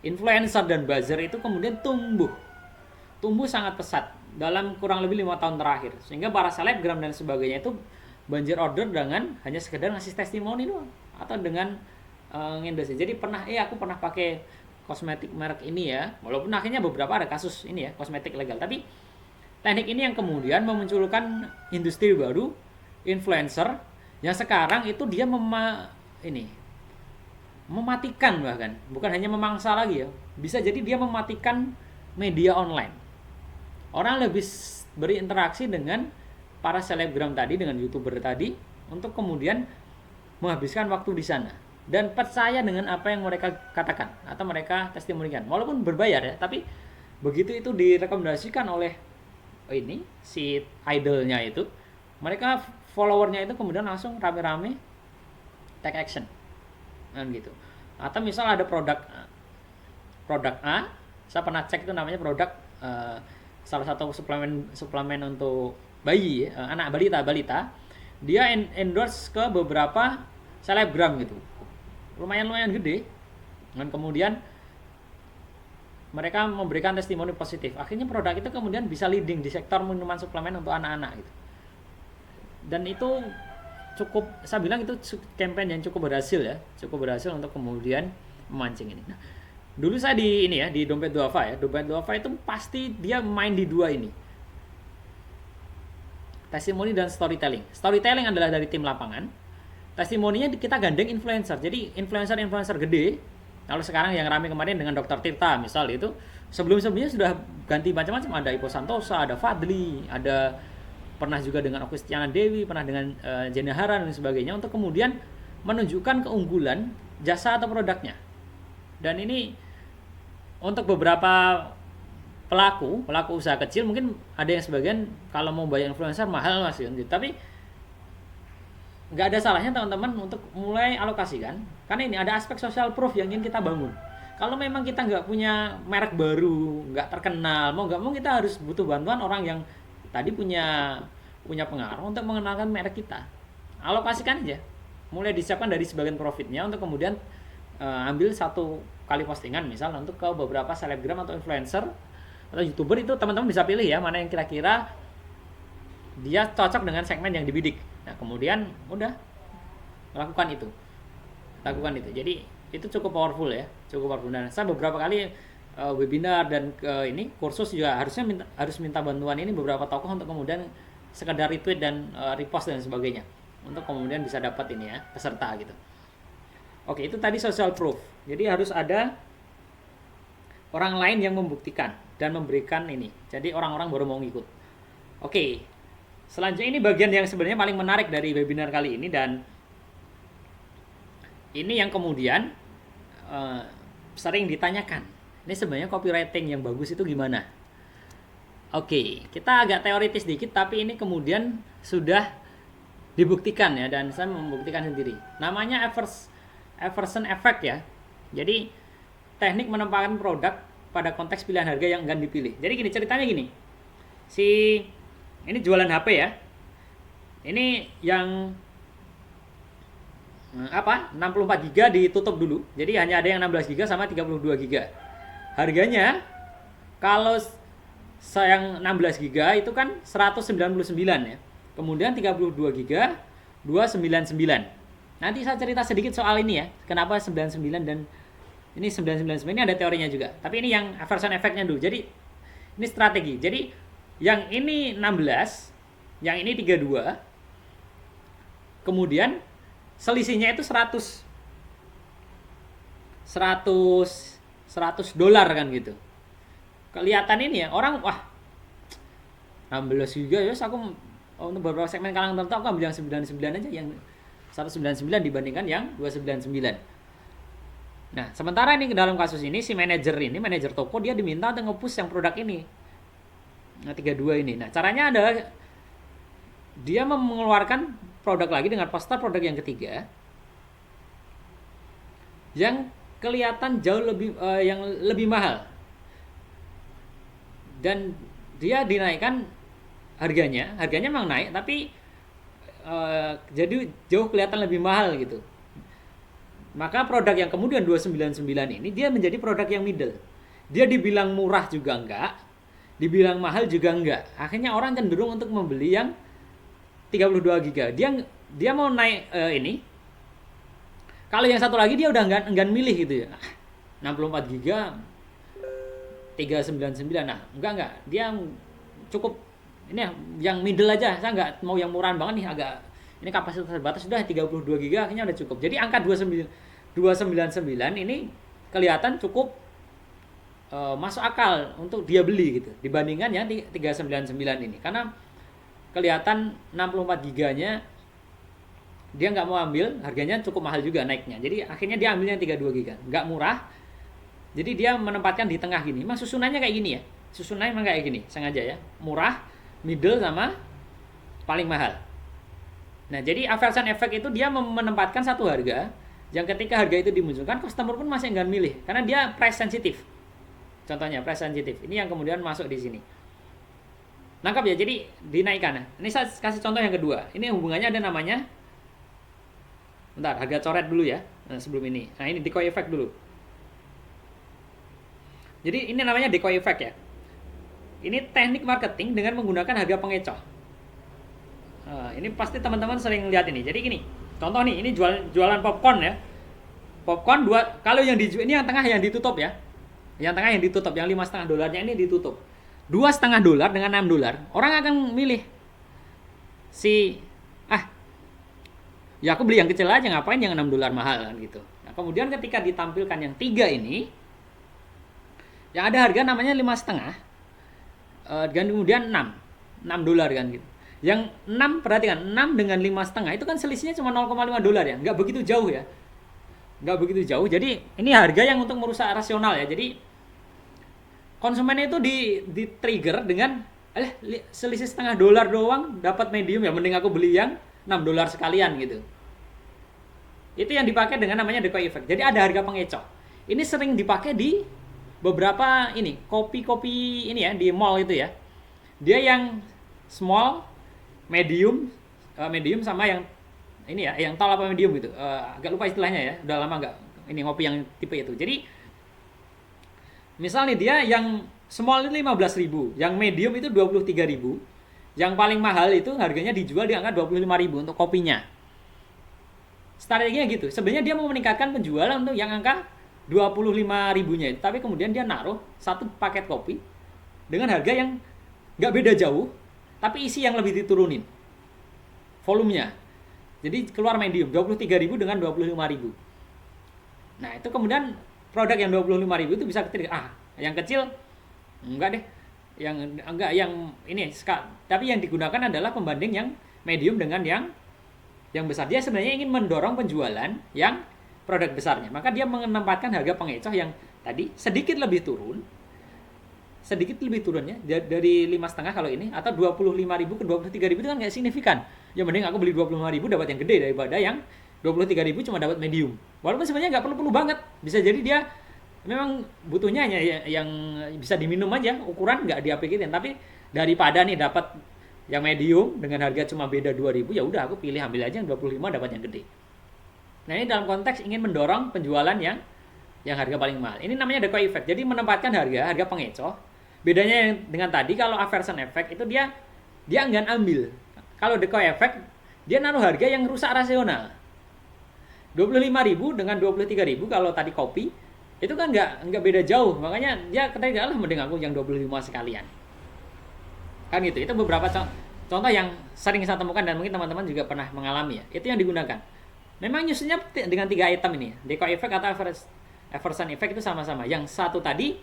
influencer dan buzzer itu kemudian tumbuh sangat pesat dalam kurang lebih 5 tahun terakhir, sehingga para selebgram dan sebagainya itu banjir order dengan hanya sekedar ngasih testimoni doang atau dengan ngendorse. Jadi aku pernah pakai kosmetik merek ini ya, walaupun akhirnya beberapa ada kasus ini ya, kosmetik legal, tapi teknik ini yang kemudian memunculkan industri baru, influencer yang sekarang itu dia mematikan, bahkan bukan hanya memangsa lagi ya, bisa jadi dia mematikan media online. Orang lebih berinteraksi dengan para selebgram tadi, dengan YouTuber tadi, untuk kemudian menghabiskan waktu di sana dan percaya dengan apa yang mereka katakan atau mereka testimonikan, walaupun berbayar ya, tapi begitu itu direkomendasikan oleh ini si idolnya itu, mereka followernya itu kemudian langsung rame-rame take action kan gitu. Atau misal ada produk A, saya pernah cek itu namanya produk salah satu suplemen untuk bayi anak balita, dia endorse ke beberapa selebgram gitu, lumayan gede, dan kemudian mereka memberikan testimoni positif. Akhirnya produk itu kemudian bisa leading di sektor minuman suplemen untuk anak-anak gitu. Dan itu saya bilang itu campaign yang cukup berhasil untuk kemudian memancing ini. Nah, dulu saya di Dompet Duafa ya. Dompet Duafa itu pasti dia main di dua ini. Testimoni dan storytelling. Storytelling adalah dari tim lapangan. Testimoninya kita gandeng influencer. Jadi influencer gede. Kalau sekarang yang ramai kemarin dengan Dr. Tirta misal itu, sebelumnya sudah ganti macam-macam, ada Ipo Santosa, ada Fadli, ada pernah juga dengan Okustiana Dewi, pernah dengan Jena Haran dan sebagainya, untuk kemudian menunjukkan keunggulan jasa atau produknya. Dan ini untuk beberapa pelaku usaha kecil, mungkin ada yang sebagian kalau mau bayar influencer mahal Mas, tapi nggak ada salahnya teman-teman untuk mulai alokasikan, karena ini ada aspek social proof yang ingin kita bangun. Kalau memang kita nggak punya merek baru, nggak terkenal, mau nggak mau kita harus butuh bantuan orang yang tadi punya pengaruh untuk mengenalkan merek kita. Alokasikan aja, mulai disiapkan dari sebagian profitnya untuk kemudian ambil satu kali postingan misal untuk ke beberapa selebgram atau influencer atau YouTuber, itu teman-teman bisa pilih ya mana yang kira-kira dia cocok dengan segmen yang dibidik. Nah kemudian udah lakukan itu. Jadi itu cukup powerful ya, Dan saya beberapa kali webinar dan ini kursus juga harus minta bantuan ini beberapa tokoh untuk kemudian sekedar retweet dan repost dan sebagainya, untuk kemudian bisa dapat ini ya peserta gitu. Oke, itu tadi social proof. Jadi harus ada orang lain yang membuktikan dan memberikan ini. Jadi orang-orang baru mau ngikut. Oke. Selanjutnya ini bagian yang sebenarnya paling menarik dari webinar kali ini, dan ini yang kemudian sering ditanyakan. Ini sebenarnya copywriting yang bagus itu gimana? Oke, kita agak teoritis dikit, tapi ini kemudian sudah dibuktikan ya, dan saya membuktikan sendiri. Namanya aversion effect ya. Jadi teknik menempatkan produk pada konteks pilihan harga yang enggan dipilih. Jadi gini, ceritanya gini. Ini jualan HP ya. Ini yang 64 GB ditutup dulu. Jadi hanya ada yang 16 GB sama 32 GB. Harganya kalau yang 16 GB itu kan 199 ya. Kemudian 32 GB 299. Nanti saya cerita sedikit soal ini ya. Kenapa 99 dan ini 999 ini ada teorinya juga. Tapi ini yang version efeknya dulu. Jadi ini strategi. Jadi yang ini 16, yang ini 32. Kemudian selisihnya itu 100 dolar kan gitu. Kelihatan ini ya, orang wah 16 juga ya, aku untuk beberapa segmen kalangan tertentu aku ambil yang 99 aja, yang 199 dibandingkan yang 299. Nah, sementara ini dalam kasus ini si manajer toko dia diminta untuk nge-push yang produk ini. Nah, 32 ini. Nah, caranya adalah dia mengeluarkan produk lagi dengan poster produk yang ketiga yang kelihatan jauh lebih yang lebih mahal. Dan dia dinaikkan harganya memang naik tapi jadi jauh kelihatan lebih mahal gitu. Maka produk yang kemudian 299 ini dia menjadi produk yang middle. Dia dibilang murah juga enggak, dibilang mahal juga enggak. Akhirnya orang cenderung untuk membeli yang 32 GB. Dia mau naik ini. Kalau yang satu lagi dia udah enggan milih gitu ya. 64 GB 399. Nah, enggak. Dia cukup ini yang middle aja. Saya enggak mau yang murahan banget nih, agak ini kapasitas terbatas, sudah 32 GB akhirnya udah cukup. Jadi angka 299 ini kelihatan cukup masuk akal untuk dia beli gitu dibandingkan yang 399 ini. Karena kelihatan 64 GB-nya dia nggak mau ambil, harganya cukup mahal juga naiknya. Jadi akhirnya dia ambil yang 32 GB. Nggak murah. Jadi dia menempatkan di tengah gini. Memang susunannya kayak gini ya. Susunannya memang kayak gini, sengaja ya. Murah, middle sama paling mahal. Nah, jadi aversion effect itu dia menempatkan satu harga yang ketika harga itu dimunculkan, customer pun masih enggan milih karena dia price sensitif. Contohnya price sensitif. Ini yang kemudian masuk di sini. Nangkap ya, jadi dinaikkan. Ini saya kasih contoh yang kedua. Ini hubungannya ada namanya. Bentar, harga coret dulu ya. Nah, sebelum ini. Nah, ini decoy effect dulu. Jadi ini namanya decoy effect ya. Ini teknik marketing dengan menggunakan harga pengecoh. Ini pasti teman-teman sering lihat ini. Jadi gini, contoh nih, ini jualan popcorn ya. Popcorn kalau yang ini yang tengah yang ditutup ya. Yang tengah yang ditutup, yang $5,5 ini ditutup. $2,5 dengan $6. Orang akan milih ya aku beli yang kecil aja, ngapain yang $6 mahal kan gitu. Nah, kemudian ketika ditampilkan yang 3 ini, yang ada harga namanya $5,5 dan kemudian $6 kan gitu. Yang 6, perhatikan, 6 dengan $5,5 itu kan selisihnya cuma $0,5 ya. Nggak begitu jauh ya. Nggak begitu jauh. Jadi ini harga yang untuk merusak rasional ya. Jadi konsumen itu di trigger dengan selisih $0,5 doang dapat medium ya, mending aku beli yang $6 sekalian gitu. Itu yang dipakai dengan namanya decoy effect. Jadi ada harga pengecoh. Ini sering dipakai di beberapa ini kopi-kopi ini ya, di mall itu ya. Dia yang small, medium sama yang ini ya, yang tall apa medium gitu. Agak lupa istilahnya ya, udah lama enggak ini ngopi yang tipe itu. Jadi misalnya dia yang small itu 15.000, yang medium itu 23.000, yang paling mahal itu harganya dijual di angka 25.000 untuk kopinya. Strateginya gitu. Sebenarnya dia mau meningkatkan penjualan untuk yang angka 25.000-nya itu, tapi kemudian dia naruh satu paket kopi dengan harga yang nggak beda jauh, tapi isi yang lebih diturunin volumenya. Jadi keluar medium 23.000 dengan 25.000. Nah, itu kemudian produk yang 25.000 itu bisa ketika yang kecil enggak deh. Yang ini tapi yang digunakan adalah pembanding yang medium dengan yang besar. Dia sebenarnya ingin mendorong penjualan yang produk besarnya. Maka dia menempatkan harga pengecoh yang tadi sedikit lebih turun ya, dari 5,5 kalau ini, atau 25.000 ke 23.000 itu kan nggak signifikan. Ya mending aku beli 25.000 dapat yang gede daripada yang 23.000 cuma dapat medium. Walaupun sebenarnya nggak perlu banget. Bisa jadi dia memang butuhnya hanya yang bisa diminum aja, ukuran nggak diapikirin. Tapi daripada nih dapat yang medium dengan harga cuma beda 2.000, ya udah aku pilih ambil aja yang 25 dapat yang gede. Nah, ini dalam konteks ingin mendorong penjualan yang harga paling mahal. Ini namanya decoy effect. Jadi menempatkan harga pengecoh. Bedanya dengan tadi, kalau aversion effect itu dia enggan ambil. Kalau decoy effect dia naruh harga yang rusak rasional. 25.000 dengan 23.000 kalau tadi kopi itu kan nggak beda jauh. Makanya dia ketika lah mending aku yang 25 sekalian. Kan gitu. Itu beberapa contoh yang sering saya temukan dan mungkin teman-teman juga pernah mengalami ya. Itu yang digunakan. Memang nyusunnya dengan 3 item ini. Decoy effect atau aversion effect itu sama-sama. Yang satu tadi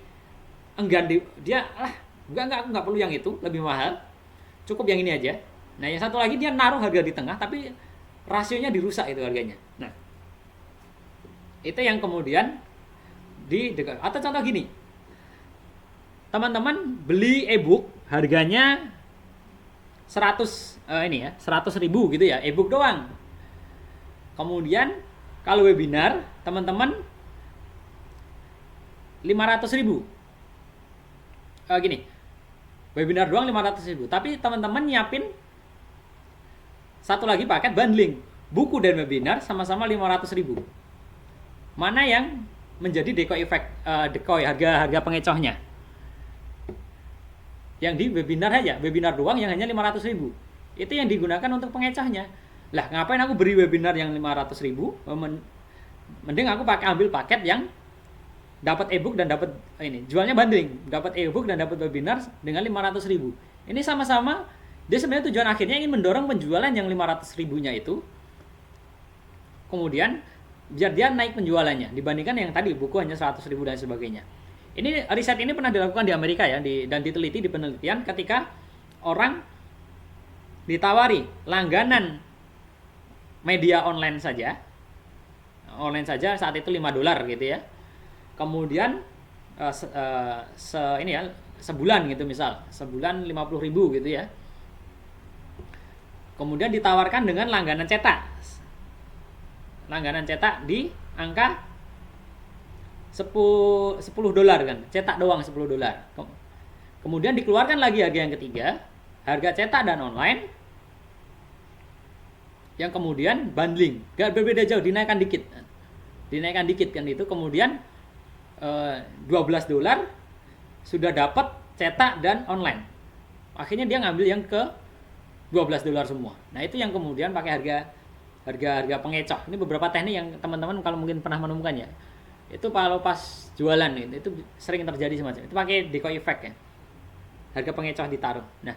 enggan dia enggak, aku nggak perlu yang itu, lebih mahal. Cukup yang ini aja. Nah, yang satu lagi dia naruh harga di tengah tapi rasionya dirusak itu harganya. Nah, itu yang kemudian atau contoh gini. Teman-teman beli e-book harganya 100 100.000 gitu ya, e-book doang. Kemudian kalau webinar teman-teman 500.000. Gini. Webinar doang 500.000, tapi teman-teman nyiapin satu lagi paket bundling, buku dan webinar sama-sama 500.000. Mana yang menjadi decoy effect, decoy harga pengecohnya? Yang di webinar aja, webinar doang yang hanya 500.000. Itu yang digunakan untuk pengecohnya. Lah, ngapain aku beri webinar yang 500.000? Mending aku ambil paket yang dapat e-book dan dapat jualnya bundling, dapat e-book dan dapat webinar dengan 500.000. Ini sama-sama dia sebenarnya tujuan akhirnya ingin mendorong penjualan yang 500.000-nya itu. Kemudian biar dia naik penjualannya dibandingkan yang tadi buku hanya 100.000 dan sebagainya. Ini riset ini pernah dilakukan di Amerika ya, dan diteliti di penelitian ketika orang ditawari langganan media online saja saat itu $5 gitu ya. Kemudian sebulan gitu, misal sebulan 50.000 gitu ya. Kemudian ditawarkan dengan langganan cetak di angka $10 kan, cetak doang $10. Kemudian dikeluarkan lagi harga yang ketiga, harga cetak dan online, yang kemudian bundling, gak berbeda jauh, dinaikkan dikit kan itu. Kemudian $12 sudah dapat cetak dan online. Akhirnya dia ngambil yang ke $12 semua. Nah, itu yang kemudian pakai harga pengecoh. Ini beberapa teknik yang teman-teman kalau mungkin pernah menemukannya. Itu kalau pas jualan itu sering terjadi semacam itu, pakai decoy effect ya. Harga pengecoh ditaruh. Nah,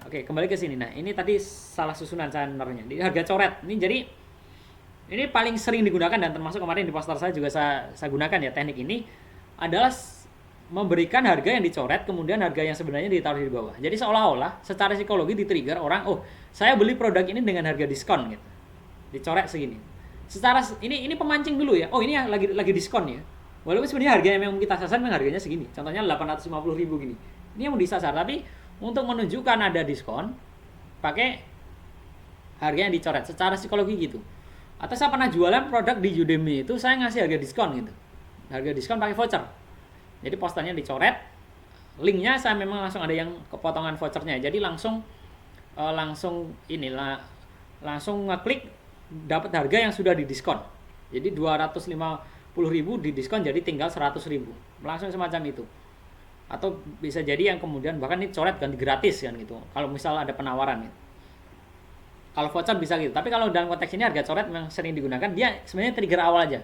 oke, kembali ke sini. Nah, ini tadi salah susunan channelnya. Ini harga coret. Ini paling sering digunakan dan termasuk kemarin di poster saya juga saya gunakan ya. Teknik ini adalah memberikan harga yang dicoret, kemudian harga yang sebenarnya ditaruh di bawah. Jadi seolah-olah secara psikologi di-trigger orang, oh, saya beli produk ini dengan harga diskon gitu. Dicoret segini. Secara ini pemancing dulu ya. Oh, ini lagi diskon ya. Walaupun sebenarnya harga yang memang kita sasar memang harganya segini. Contohnya 850.000 gini. Ini yang mau disasar, tapi untuk menunjukkan ada diskon pakai harga yang dicoret secara psikologi gitu. Atau saya pernah jualan produk di Udemy itu saya ngasih harga diskon gitu. Harga diskon pakai voucher. Jadi posternya dicoret, linknya saya memang langsung ada yang kepotongan vouchernya. Jadi langsung ngeklik dapat harga yang sudah didiskon. Jadi 250.000 didiskon jadi tinggal 100.000. Langsung semacam itu. Atau bisa jadi yang kemudian bahkan ini coret ganti gratis kan gitu. Kalau misal ada penawaran gitu. Kalau voucher bisa gitu. Tapi kalau dalam konteks ini harga coret memang sering digunakan. Dia sebenarnya trigger awal aja.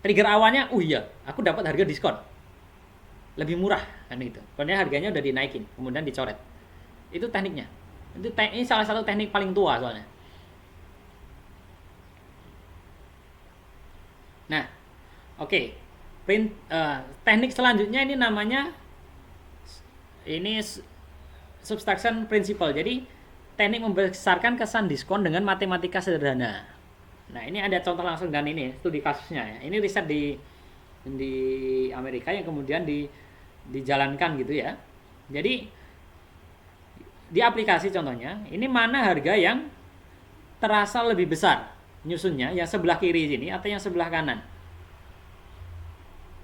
Trigger awalnya, oh iya, aku dapat harga diskon. Lebih murah kan gitu. Karena harganya udah dinaikin, kemudian dicoret. Itu tekniknya. Ini salah satu teknik paling tua soalnya. Nah, oke. Teknik selanjutnya ini namanya subtraction principle. Jadi teknik membesarkan kesan diskon dengan matematika sederhana. Nah, ini ada contoh langsung dan ini studi kasusnya ya. Ini riset di Amerika yang kemudian dijalankan gitu ya. Jadi di aplikasi contohnya, ini mana harga yang terasa lebih besar nyusunnya, yang sebelah kiri sini atau yang sebelah kanan.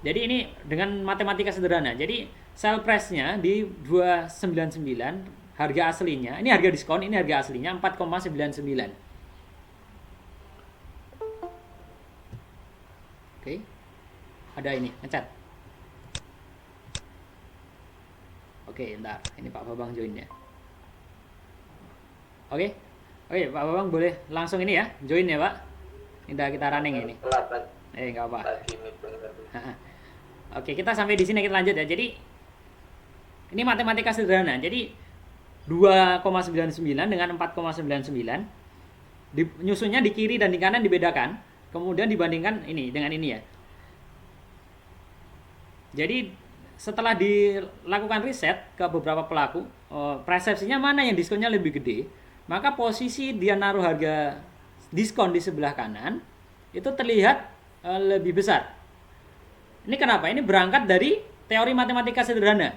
Jadi ini dengan matematika sederhana. Jadi sell price-nya di 299, harga aslinya, ini harga diskon, ini harga aslinya 4,99. Oke. Ada ini, ngechat. Oke, ntar. Ini Pak Babang join ya. Oke. Oke, Pak Babang boleh langsung ini ya, join ya, Pak. Udah kita running ini. Nggak apa. Oke, kita sampai di sini, kita lanjut ya. Jadi ini matematika sederhana. Jadi 2,99 dengan 4,99 nyusunnya di kiri dan di kanan dibedakan, kemudian dibandingkan ini dengan ini ya. Jadi setelah dilakukan riset ke beberapa pelaku, persepsinya mana yang diskonnya lebih gede, maka posisi dia naruh harga diskon di sebelah kanan itu terlihat lebih besar. Ini kenapa? Ini berangkat dari teori matematika sederhana.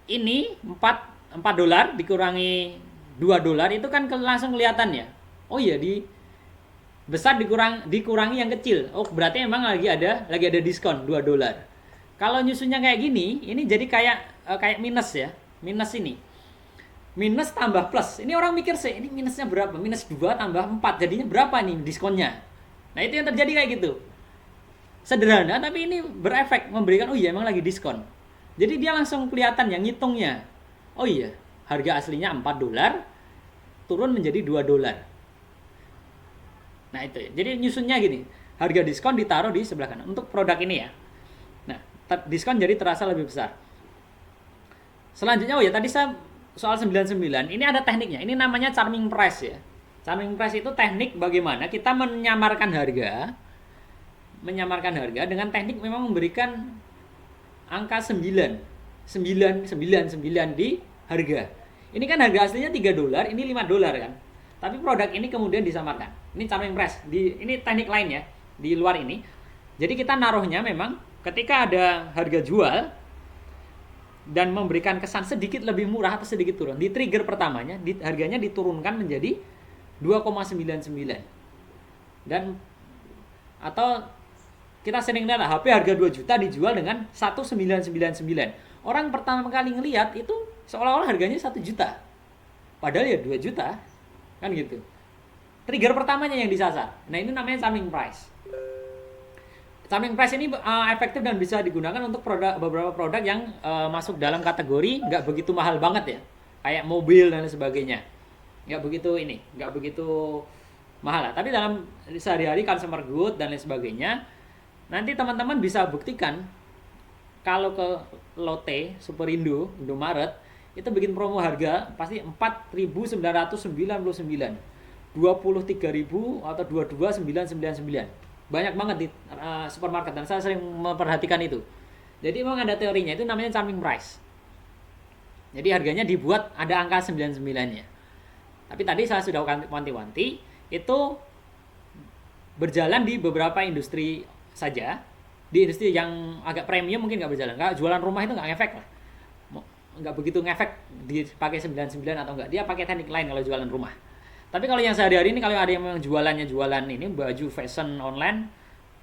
Ini 4 dolar dikurangi 2 dolar itu kan langsung kelihatan ya. Oh iya, di besar dikurangi yang kecil. Oh, berarti emang lagi ada diskon 2 dolar. Kalau nyusunnya kayak gini, ini jadi kayak minus ya. Minus ini. Minus tambah plus. Ini orang mikir sih, ini minusnya berapa? Minus 2 tambah 4. Jadinya berapa nih diskonnya? Nah, itu yang terjadi kayak gitu. Sederhana tapi ini berefek, memberikan oh iya emang lagi diskon. Jadi dia langsung kelihatan yang ngitungnya. Oh iya, harga aslinya 4 dolar turun menjadi 2 dolar. Nah itu ya. Jadi nyusunnya gini, harga diskon ditaruh di sebelah kanan untuk produk ini ya. Nah, diskon jadi terasa lebih besar. Selanjutnya oh ya, tadi saya soal 99, ini ada tekniknya. Ini namanya charming price ya. Charming price itu teknik bagaimana kita menyamarkan harga dengan teknik memang memberikan angka 999 di harga. Ini kan harga aslinya 3 dolar, ini 5 dolar kan. Tapi produk ini kemudian disamarkan. Ini charming price. Ini teknik lain ya, di luar ini. Jadi kita naruhnya memang ketika ada harga jual dan memberikan kesan sedikit lebih murah atau sedikit turun. Di trigger pertamanya, harganya diturunkan menjadi 2,99. Dan atau kita sering lihat HP harga 2 juta dijual dengan 1,999. Orang pertama kali ngelihat itu seolah-olah harganya 1 juta. Padahal ya 2 juta. Kan gitu. Trigger pertamanya yang disasar. Nah, ini namanya charming price. Charming price ini efektif dan bisa digunakan untuk beberapa produk yang masuk dalam kategori nggak begitu mahal banget ya. Kayak mobil dan sebagainya. Nggak begitu mahal lah. Tapi dalam sehari-hari consumer good dan lain sebagainya, nanti teman-teman bisa buktikan kalau ke Lotte, Superindo, Indomaret itu bikin promo harga pasti 4.999, 23.000 atau 22.999. Banyak banget di supermarket dan saya sering memperhatikan itu. Jadi memang ada teorinya, itu namanya charming price. Jadi harganya dibuat ada angka 99-nya. Tapi tadi saya sudah wanti-wanti, itu berjalan di beberapa industri saja. Di industri yang agak premium mungkin nggak berjalan. Nggak, jualan rumah itu nggak ngefek lah. Nggak begitu ngefek dipakai 99 atau enggak. Dia pakai teknik lain kalau jualan rumah. Tapi kalau yang sehari-hari ini, kalau ada yang memang jualan ini baju fashion online,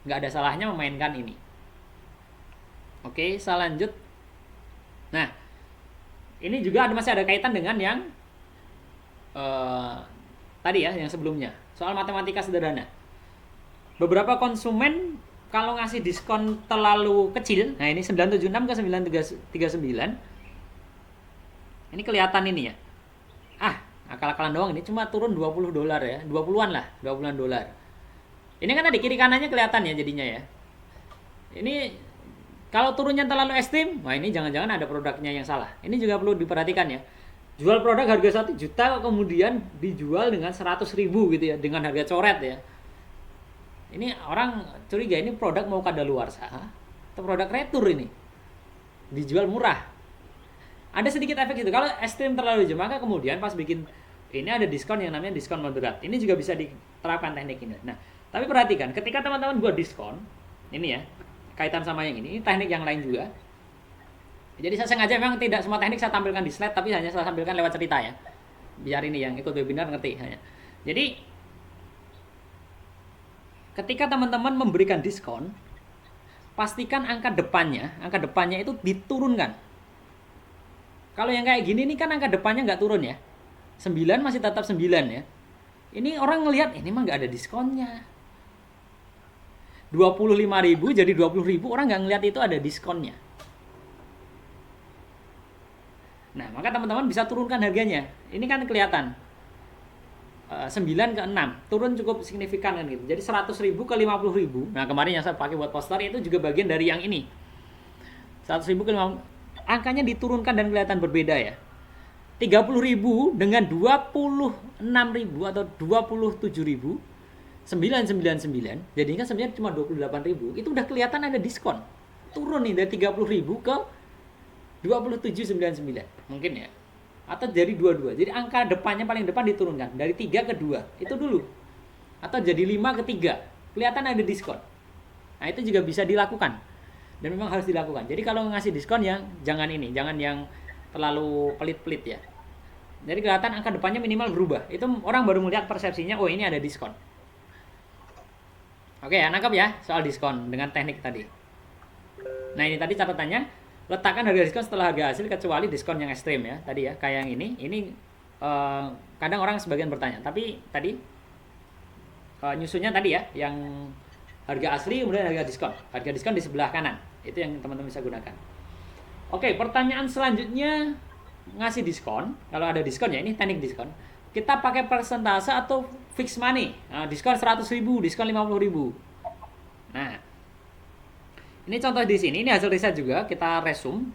nggak ada salahnya memainkan ini. Oke, saya lanjut. Nah, ini juga masih ada kaitan dengan yang tadi ya, yang sebelumnya. Soal matematika sederhana. Beberapa konsumen kalau ngasih diskon terlalu kecil, nah ini 976 ke 939, ini kelihatan ini ya. Akal-akalan doang, ini cuma turun 20 dolar ya, 20-an lah, 20-an dolar. Ini kan ada kiri kanannya kelihatan ya jadinya ya. Ini kalau turunnya terlalu ekstrim, wah ini jangan-jangan ada produknya yang salah. Ini juga perlu diperhatikan ya. Jual produk harga 1 juta kemudian dijual dengan 100.000 gitu ya, dengan harga coret ya. Ini orang curiga, ini produk mau kadaluarsa atau produk retur ini. Dijual murah. Ada sedikit efek gitu. Kalau ekstrim terlalu jauh, maka kemudian pas bikin ini ada diskon yang namanya diskon moderat. Ini juga bisa diterapkan teknik ini. Nah, tapi perhatikan, ketika teman-teman buat diskon, ini ya, kaitan sama yang ini teknik yang lain juga. Jadi saya sengaja memang tidak semua teknik saya tampilkan di slide, tapi hanya saya tampilkan lewat cerita ya. Biar ini yang ikut webinar ngerti hanya. Jadi ketika teman-teman memberikan diskon, pastikan angka depannya itu diturunkan. Kalau yang kayak gini nih kan angka depannya nggak turun ya. 9 masih tetap 9 ya. Ini orang ngelihat ini mah nggak ada diskonnya. 25.000 jadi 20.000, orang nggak ngeliat itu ada diskonnya. Nah, maka teman-teman bisa turunkan harganya. Ini kan kelihatan 9 ke 6 turun cukup signifikan kan gitu. Jadi 100.000 ke 50.000. Nah, kemarin yang saya pakai buat poster itu juga bagian dari yang ini. 100.000 ke 50, angkanya diturunkan dan kelihatan berbeda ya. 30.000 dengan 26.000 atau 27.000 999, jadi kan sebenarnya cuma 28.000, itu udah kelihatan ada diskon. Turun nih dari 30.000 ke 27.99 mungkin ya. Atau dari 22. Jadi angka depannya paling depan diturunkan dari 3 ke 2. Itu dulu. Atau jadi 5 ke 3. Kelihatan ada diskon. Nah, itu juga bisa dilakukan. Dan memang harus dilakukan. Jadi kalau ngasih diskon yang jangan ini, jangan yang terlalu pelit-pelit ya. Jadi kelihatan angka depannya minimal berubah. Itu orang baru melihat persepsinya, oh ini ada diskon. Oke ya, nangkap ya soal diskon dengan teknik tadi. Nah, ini tadi catatannya, letakkan harga diskon setelah harga hasil kecuali diskon yang ekstrim ya. Tadi ya, kayak yang ini kadang orang sebagian bertanya. Tapi tadi nyusunnya tadi ya, yang harga asli kemudian harga diskon. Harga diskon di sebelah kanan. Itu yang teman-teman bisa gunakan. Oke, pertanyaan selanjutnya, ngasih diskon. Kalau ada diskon ya, ini teknik diskon. Kita pakai persentase atau fix money. Nah, diskon 100.000, diskon 50.000. Nah, ini contoh di sini, ini hasil riset juga, kita resume.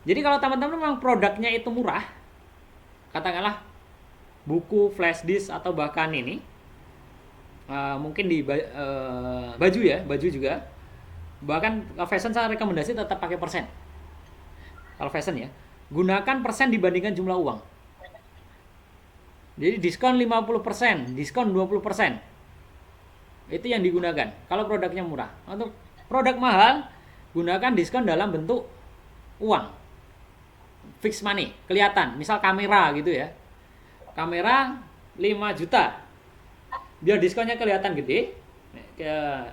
Jadi kalau teman-teman memang produknya itu murah, katakanlah buku, flash disk, atau bahkan ini, mungkin di baju ya, baju juga. Bahkan fashion saya rekomendasi tetap pakai persen. Kalau fashion ya, gunakan persen dibandingkan jumlah uang. Jadi diskon 50%, diskon 20%. Itu yang digunakan kalau produknya murah. Untuk produk mahal, gunakan diskon dalam bentuk uang. Fix money, kelihatan. Misal kamera gitu ya. Kamera 5 juta. Biar diskonnya kelihatan gede,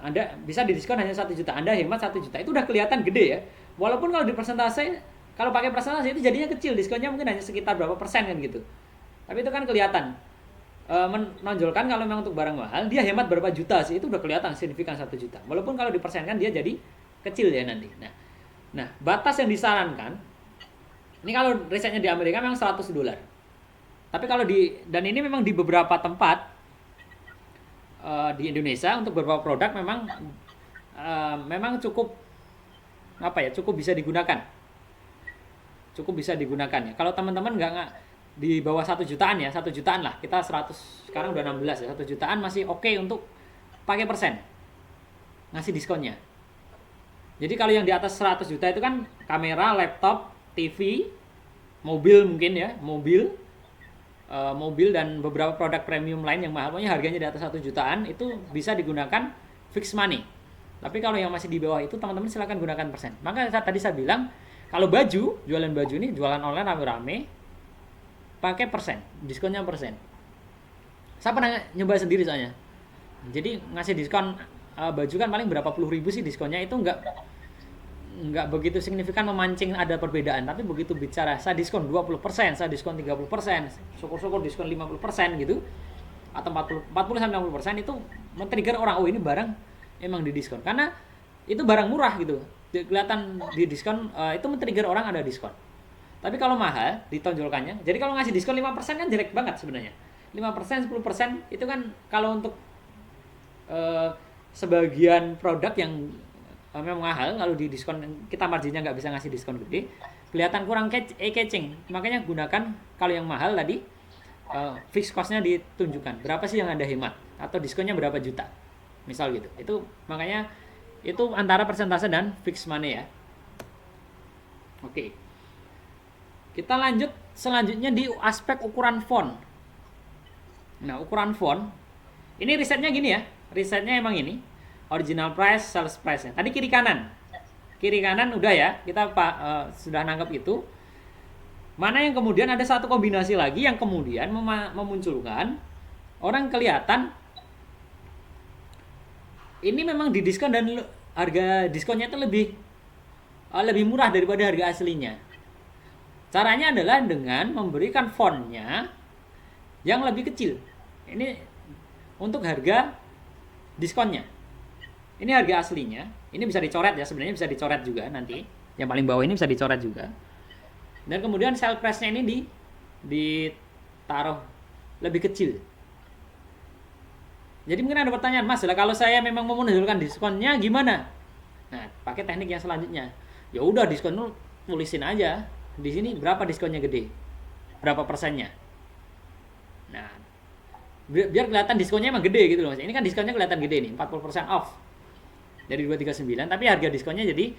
Anda bisa didiskon hanya 1 juta. Anda hemat 1 juta. Itu udah kelihatan gede ya. Walaupun kalau di persentase, kalau pakai persentase itu jadinya kecil. Diskonnya mungkin hanya sekitar berapa persen kan gitu. Tapi itu kan kelihatan menonjolkan kalau memang untuk barang mahal dia hemat berapa juta sih, itu udah kelihatan signifikan 1 juta. Walaupun kalau dipersenkan dia jadi kecil ya nanti. Nah, batas yang disarankan ini kalau risetnya di Amerika memang $100. Tapi kalau dan ini memang di beberapa tempat di Indonesia untuk beberapa produk memang cukup cukup bisa digunakan. Cukup bisa digunakan ya. Kalau teman-teman nggak di bawah 1 jutaan ya, 1 jutaan lah, kita 100, sekarang udah 16 ya, 1 jutaan masih oke untuk pakai persen ngasih diskonnya. Jadi kalau yang di atas 100 juta itu kan kamera, laptop, TV, mobil mungkin ya, mobil dan beberapa produk premium lain yang mahal, pokoknya harganya di atas 1 jutaan itu bisa digunakan fix money. Tapi kalau yang masih di bawah itu teman-teman silakan gunakan persen. Maka tadi saya bilang kalau baju, jualan baju ini, jualan online rame-rame, pakai persen, diskonnya persen. Saya pernah nyoba sendiri soalnya. Jadi ngasih diskon baju kan paling berapa puluh ribu sih diskonnya, itu nggak begitu signifikan memancing ada perbedaan. Tapi begitu bicara saya diskon 20%, saya diskon 30%, syukur-syukur diskon 50% gitu, atau 40-50% itu men-trigger orang, oh ini barang emang didiskon. Karena itu barang murah gitu, kelihatan di diskon, itu men-trigger orang ada diskon. Tapi kalau mahal, ditonjolkannya. Jadi kalau ngasih diskon 5% kan jelek banget sebenarnya. 5%, 10% itu kan kalau untuk sebagian produk yang memang mahal, kalau di diskon kita marginnya nggak bisa ngasih diskon gede, kelihatan kurang catching. Makanya gunakan kalau yang mahal tadi, fixed cost-nya ditunjukkan. Berapa sih yang Anda hemat? Atau diskonnya berapa juta? Misal gitu. Itu makanya itu antara persentase dan fixed money ya. Oke. Kita lanjut selanjutnya di aspek ukuran font. Nah, ukuran font. Ini risetnya gini ya. Risetnya emang ini. Original price, sales price-nya. Tadi kiri kanan. Kiri kanan udah ya. Kita sudah nangkep itu. Mana yang kemudian ada satu kombinasi lagi yang kemudian memunculkan orang kelihatan ini memang didiskon dan harga diskonnya itu lebih murah daripada harga aslinya. Caranya adalah dengan memberikan fontnya yang lebih kecil. Ini untuk harga diskonnya. Ini harga aslinya. Ini bisa dicoret ya, sebenarnya bisa dicoret juga nanti. Yang paling bawah ini bisa dicoret juga. Dan kemudian sell price-nya ini ditaruh lebih kecil. Jadi mungkin ada pertanyaan, Mas, lah kalau saya memang mau menunjukkan diskonnya gimana? Nah, pakai teknik yang selanjutnya. Ya udah diskon lu tulisin aja. Di sini berapa diskonnya gede? Berapa persennya? Nah, biar kelihatan diskonnya emang gede gitu loh, Mas. Ini kan diskonnya kelihatan gede nih, 40% off. Dari 239, tapi harga diskonnya jadi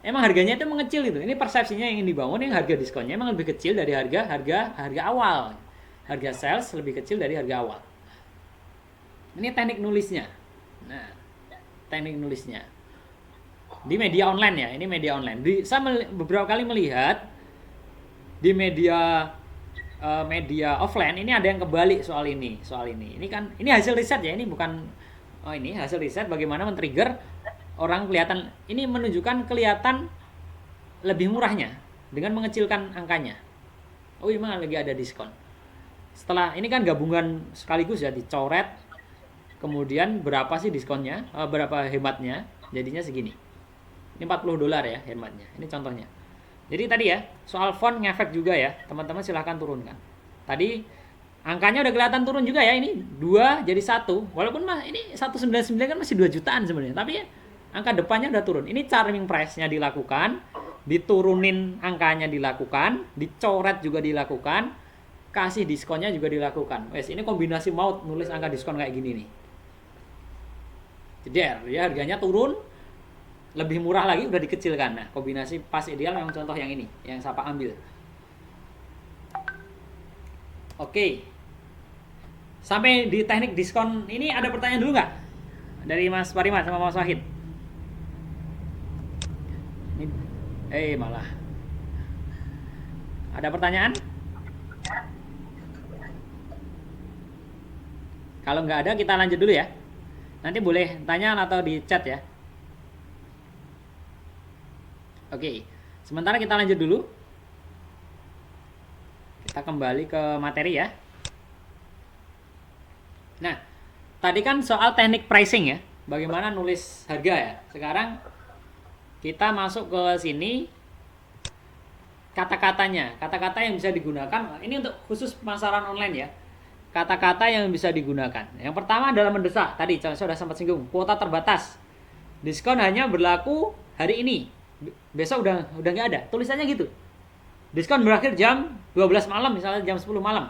emang harganya itu mengecil gitu. Ini persepsinya yang ingin dibangun, yang harga diskonnya emang lebih kecil dari harga awal. Harga sales lebih kecil dari harga awal. Ini teknik nulisnya. Nah, teknik nulisnya di media online ya. Ini media online. Saya beberapa kali melihat di media offline ini ada yang kebalik soal ini. Ini kan ini hasil riset ya. Ini bukan ini hasil riset bagaimana men-trigger orang kelihatan, ini menunjukkan kelihatan lebih murahnya dengan mengecilkan angkanya. Oh, memang lagi ada diskon. Setelah ini kan gabungan sekaligus ya, dicoret. Kemudian berapa sih diskonnya? Berapa hematnya? Jadinya segini. Ini $40 ya hematnya. Ini contohnya. Jadi tadi ya, soal font ngefek juga ya. Teman-teman silahkan turunkan. Tadi angkanya udah kelihatan turun juga ya. Ini 2 jadi 1. Walaupun ini 199 kan masih 2 jutaan sebenarnya. Tapi ya, angka depannya udah turun. Ini charming price-nya dilakukan. Diturunin angkanya dilakukan. Dicoret juga dilakukan. Kasih diskonnya juga dilakukan. Wes, ini kombinasi maut nulis angka diskon kayak gini nih. Jeder, ya harganya turun, lebih murah lagi udah dikecilkan. Nah, kombinasi pas ideal yang contoh yang ini, yang Sapa ambil. Oke. Sampai di teknik diskon ini ada pertanyaan dulu nggak? Dari Mas Parimat sama Mas Wahid. Ini, malah. Ada pertanyaan? Kalau nggak ada, kita lanjut dulu ya. Nanti boleh tanya atau di chat ya. Oke, sementara kita lanjut dulu. Kita kembali ke materi ya. Nah, tadi kan soal teknik pricing ya. Bagaimana nulis harga ya. Sekarang kita masuk ke sini. Kata-katanya. Kata-kata yang bisa digunakan. Ini untuk khusus pemasaran online ya. Kata-kata yang bisa digunakan. Yang pertama adalah mendesak. Tadi saya sudah sempat singgung. Kuota terbatas. Diskon hanya berlaku hari ini. Besok udah nggak ada. Tulisannya gitu. Diskon berakhir jam 12 malam, misalnya jam 10 malam.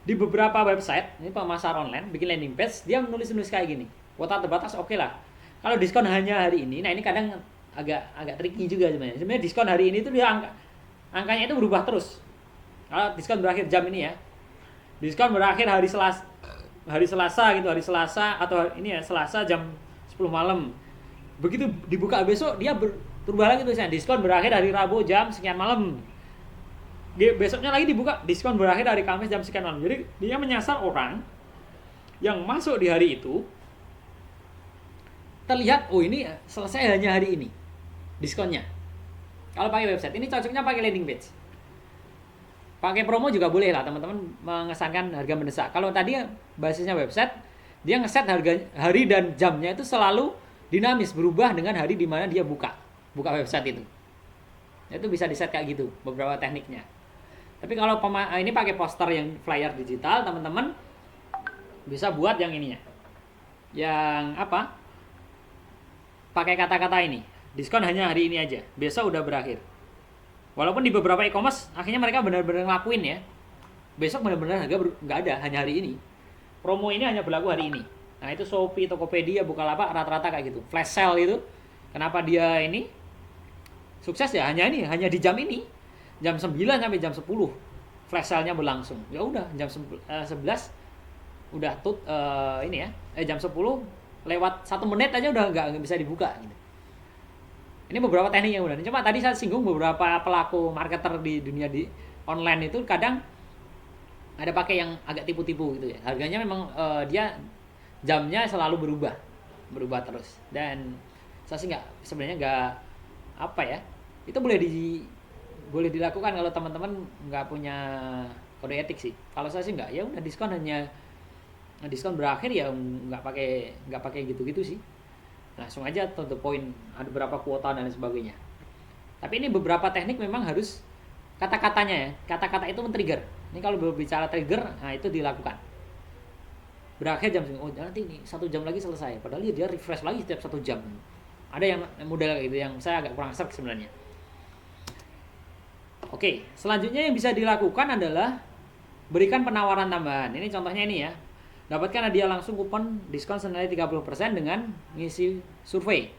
Di beberapa website, ini pemasar online, bikin landing page, dia nulis kayak gini. Kuota terbatas oke lah. Kalau diskon hanya hari ini, nah ini kadang agak tricky juga sebenarnya. Sebenarnya diskon hari ini itu dia angkanya itu berubah terus. Kalau diskon berakhir jam ini ya. Diskon berakhir hari Selasa gitu, hari Selasa atau ini ya Selasa jam 10 malam. Begitu dibuka besok dia berubah lagi tulisannya, diskon berakhir hari Rabu jam sekian malam. Besoknya lagi dibuka, diskon berakhir hari Kamis jam sekian malam. Jadi dia menyasar orang yang masuk di hari itu. Terlihat, oh ini selesai hanya hari ini diskonnya. Kalau pakai website, ini cocoknya pakai landing page. Pakai promo juga boleh lah teman-teman mengesankan harga mendesak. Kalau tadi basisnya website, dia ngeset harga hari dan jamnya itu selalu dinamis, berubah dengan hari di mana dia buka website itu. Itu bisa di set kayak gitu, beberapa tekniknya. Tapi kalau ini pakai poster yang flyer digital, teman-teman bisa buat yang ininya. Yang apa? Pakai kata-kata ini. Diskon hanya hari ini aja, besok udah berakhir. Walaupun di beberapa e-commerce akhirnya mereka benar-benar ngelakuin ya. Besok benar-benar harga nggak ada, hanya hari ini. Promo ini hanya berlaku hari ini. Nah itu Shopee, Tokopedia, Bukalapak rata-rata kayak gitu. Flash sale itu, kenapa dia ini sukses ya? Hanya di jam ini, jam 9 sampai jam 10 flash sale-nya berlangsung. Ya udah jam 11 udah ini ya. Jam 10 lewat 1 menit aja udah nggak bisa dibuka gitu. Ini beberapa teknik yang udah. Cuma tadi saya singgung beberapa pelaku marketer di dunia di online itu kadang ada pakai yang agak tipu-tipu gitu ya. Harganya memang dia jamnya selalu berubah terus. Dan saya sih sebenarnya nggak apa ya. Itu boleh dilakukan kalau teman-teman nggak punya kode etik sih. Kalau saya sih nggak. Ya udah diskon berakhir ya nggak pakai gitu-gitu sih. langsung aja to the point, ada berapa kuota dan lain sebagainya. Tapi ini beberapa teknik memang harus kata-katanya ya, kata-kata itu men-trigger. Ini kalau berbicara trigger, nah itu dilakukan. Berakhir jam segini, oh nanti ini 1 jam lagi selesai, padahal dia refresh lagi setiap 1 jam. Ada yang model gitu yang saya agak kurang serg sebenarnya. Oke, selanjutnya yang bisa dilakukan adalah berikan penawaran tambahan. Ini contohnya ini ya. Dapatkan hadiah langsung kupon diskon senilai 30% dengan ngisi survei.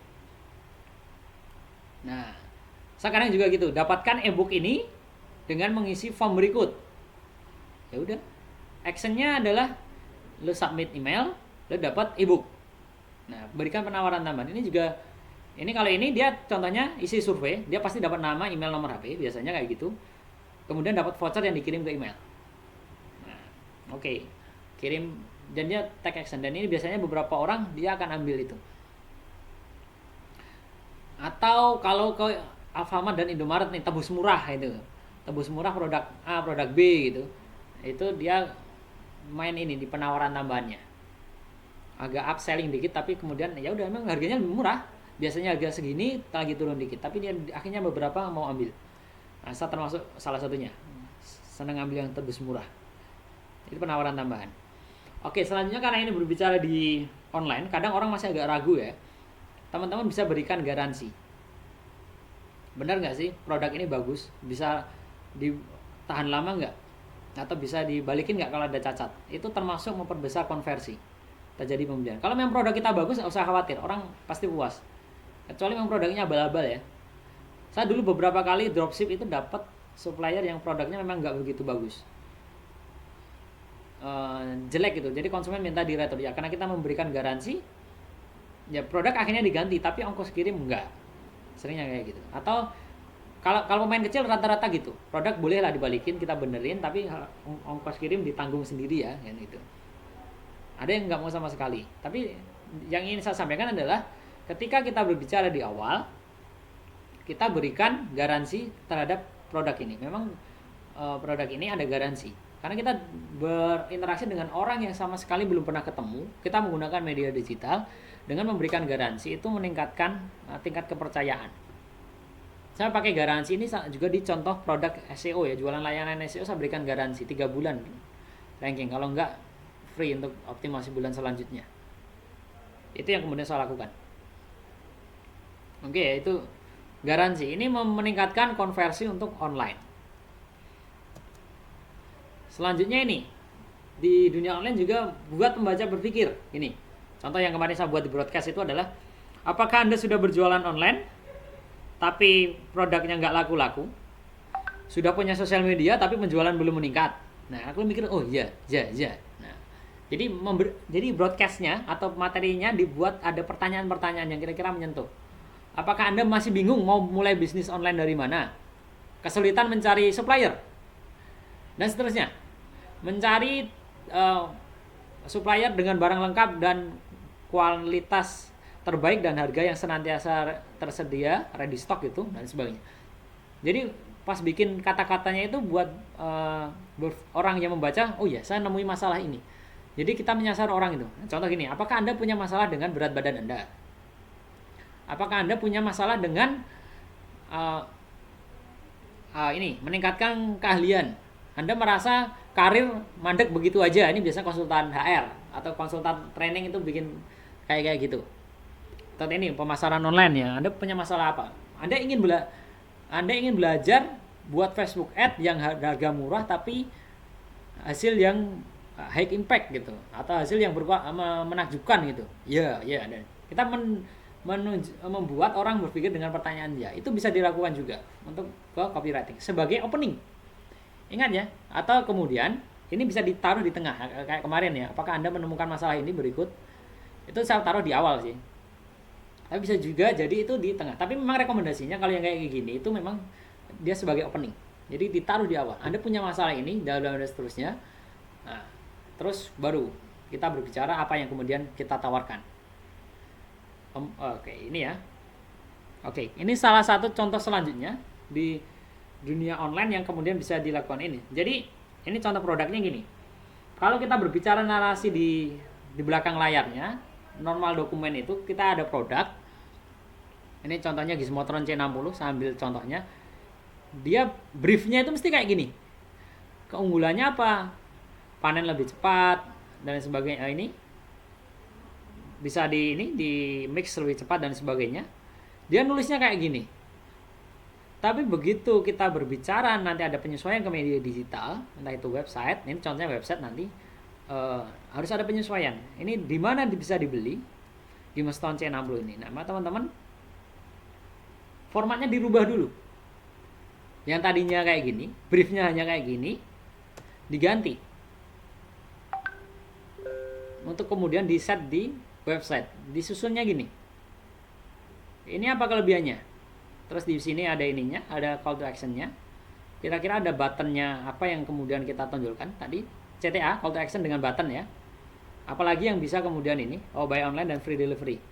Nah, sekarang juga gitu. Dapatkan ebook ini dengan mengisi form berikut. Ya udah. Actionnya adalah lo submit email, lo dapat ebook. Nah, berikan penawaran tambahan. Ini kalau ini dia contohnya isi survei, dia pasti dapat nama, email, nomor HP, biasanya kayak gitu. Kemudian dapat voucher yang dikirim ke email. Nah, oke. Kirim dan dia take action, dan ini biasanya beberapa orang dia akan ambil itu. Atau kalau ke Alfamart dan Indomaret nih, tebus murah itu. Tebus murah produk A, produk B gitu. Itu dia main ini di penawaran tambahannya. Agak upselling dikit tapi kemudian ya udah memang harganya lebih murah. Biasanya harga segini lagi turun dikit, tapi dia akhirnya beberapa mau ambil. Nah, saya termasuk salah satunya. Senang ambil yang tebus murah. Itu penawaran tambahan. Oke, selanjutnya karena ini berbicara di online, kadang orang masih agak ragu ya. Teman-teman bisa berikan garansi. Benar nggak sih produk ini bagus? Bisa ditahan lama nggak? Atau bisa dibalikin nggak kalau ada cacat? Itu termasuk memperbesar konversi terjadi pembelian. Kalau memang produk kita bagus, nggak usah khawatir, orang pasti puas. Kecuali memang produknya abal-abal ya. Saya dulu beberapa kali dropship itu dapat supplier yang produknya memang nggak begitu bagus. Jelek gitu, jadi konsumen minta di return ya, karena kita memberikan garansi ya produk akhirnya diganti tapi ongkos kirim enggak, seringnya kayak gitu. Atau kalau pemain kecil rata-rata gitu, produk bolehlah dibalikin, kita benerin, tapi ongkos kirim ditanggung sendiri ya, kan gitu. Ada yang nggak mau sama sekali. Tapi yang ingin saya sampaikan adalah ketika kita berbicara di awal, kita berikan garansi terhadap produk ini. Memang produk ini ada garansi. Karena kita berinteraksi dengan orang yang sama sekali belum pernah ketemu, kita menggunakan media digital dengan memberikan garansi, itu meningkatkan tingkat kepercayaan. Saya pakai garansi ini juga di contoh produk SEO ya, jualan layanan SEO saya berikan garansi 3 bulan ranking, kalau enggak free untuk optimasi bulan selanjutnya. Itu yang kemudian saya lakukan. Oke, itu garansi. Ini meningkatkan konversi untuk online. Selanjutnya ini, di dunia online juga buat pembaca berpikir. Ini, contoh yang kemarin saya buat di broadcast itu adalah, apakah Anda sudah berjualan online, tapi produknya nggak laku-laku? Sudah punya sosial media, tapi penjualan belum meningkat? Nah, aku mikir, oh iya. Nah, jadi broadcastnya atau materinya dibuat ada pertanyaan-pertanyaan yang kira-kira menyentuh. Apakah Anda masih bingung mau mulai bisnis online dari mana? Kesulitan mencari supplier? Dan seterusnya. Mencari supplier dengan barang lengkap dan kualitas terbaik dan harga yang senantiasa tersedia, ready stock itu dan sebagainya. Jadi pas bikin kata-katanya itu buat orang yang membaca, oh ya saya nemui masalah ini. Jadi kita menyasar orang itu. Contoh gini, apakah Anda punya masalah dengan berat badan Anda? Apakah Anda punya masalah dengan ini meningkatkan keahlian? Anda merasa karir mandek begitu aja. Ini biasanya konsultan HR atau konsultan training itu bikin kayak gitu. Contoh ini pemasaran online ya. Anda punya masalah apa? Anda ingin belajar buat Facebook ad yang harga murah tapi hasil yang high impact gitu, atau hasil yang menakjubkan gitu. Ya. Dan kita membuat orang berpikir dengan pertanyaan ya. Itu bisa dilakukan juga untuk ke copywriting sebagai opening. Ingat ya, atau kemudian ini bisa ditaruh di tengah kayak kemarin ya. Apakah Anda menemukan masalah ini berikut? Itu saya taruh di awal sih. Tapi bisa juga jadi itu di tengah. Tapi memang rekomendasinya kalau yang kayak gini itu memang dia sebagai opening. Jadi ditaruh di awal. Anda punya masalah ini dan seterusnya. Nah, terus baru kita berbicara apa yang kemudian kita tawarkan. Oke, ini ya. Oke, ini salah satu contoh selanjutnya di dunia online yang kemudian bisa dilakukan ini. Jadi ini contoh produknya gini. Kalau kita berbicara narasi di belakang layarnya, normal dokumen itu kita ada produk. Ini contohnya Gizmotron C60, saya ambil contohnya. Dia briefnya itu mesti kayak gini. Keunggulannya apa? Panen lebih cepat dan sebagainya. Ini bisa di mix lebih cepat dan sebagainya. Dia nulisnya kayak gini. Tapi begitu kita berbicara nanti ada penyesuaian ke media digital, entah itu website, ini contohnya website nanti harus ada penyesuaian. Ini di mana bisa dibeli? Gizmotron C60 ini. Nah, teman-teman, formatnya dirubah dulu. Yang tadinya kayak gini, briefnya hanya kayak gini, diganti. Untuk kemudian di set di website, disusunnya gini. Ini apa kelebihannya? Terus di sini ada ininya, ada call to action-nya. Kira-kira ada button-nya apa yang kemudian kita tonjolkan tadi? CTA, call to action dengan button ya. Apalagi yang bisa kemudian ini, buy online dan free delivery.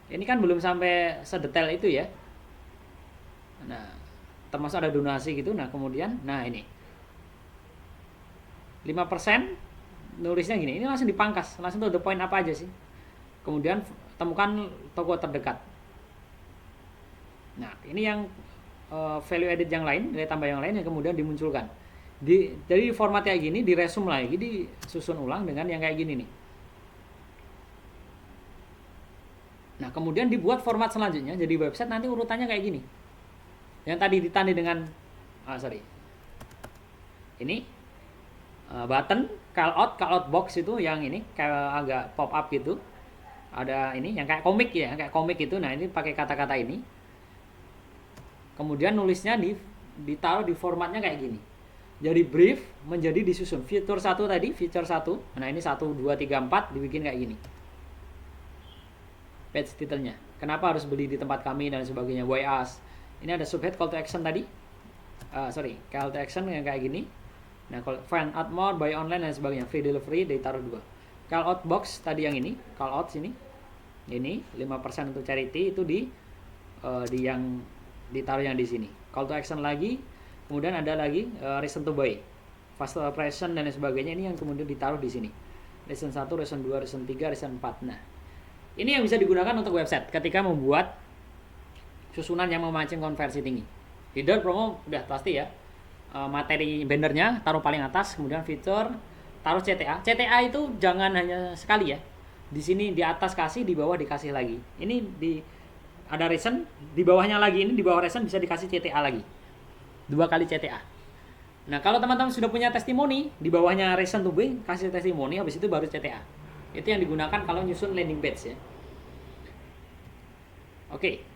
Ini kan belum sampai sedetail itu ya. Nah, termasuk ada donasi gitu. Nah, kemudian, nah ini 5% nulisnya gini. Ini langsung dipangkas, langsung to the point apa aja sih. Kemudian temukan toko terdekat. Nah, ini yang value added yang lain, nilai tambah yang lain yang kemudian dimunculkan. Jadi format kayak gini diresum lagi, disusun ulang dengan yang kayak gini nih. Nah, kemudian dibuat format selanjutnya, jadi website nanti urutannya kayak gini. Yang tadi ditandai dengan ini button call out box itu yang ini kayak agak pop up gitu. Ada ini yang kayak komik ya, kayak komik itu. Nah, ini pakai kata-kata ini. Kemudian nulisnya ditaruh di formatnya kayak gini. Jadi brief menjadi disusun. Fitur 1 tadi, feature 1. Nah, ini 1 2 3 4 dibikin kayak gini. Page titelnya. Kenapa harus beli di tempat kami dan sebagainya. Why us? Ini ada subhead call to action tadi. Call to action yang kayak gini. Nah, find out more, buy online dan sebagainya. Free delivery ditaruh 2. Call out box tadi yang ini, call out sini. Ini 5% untuk charity itu di yang ditaruh yang di sini. Call to action lagi, kemudian ada lagi reason to buy, fast operation dan sebagainya. Ini yang kemudian ditaruh di sini. Reason 1, reason 2, reason 3, reason 4. Nah, ini yang bisa digunakan untuk website ketika membuat susunan yang memancing konversi tinggi. Header promo udah pasti ya. Materi bannernya taruh paling atas, kemudian fitur taruh CTA. CTA itu jangan hanya sekali ya. Di sini di atas kasih, di bawah dikasih lagi. Ini ada reason, di bawahnya lagi, ini di bawah reason bisa dikasih CTA lagi. 2 kali CTA. Nah, kalau teman-teman sudah punya testimoni, di bawahnya reason to buy, kasih testimoni, habis itu baru CTA. Itu yang digunakan kalau nyusun landing page ya. Oke.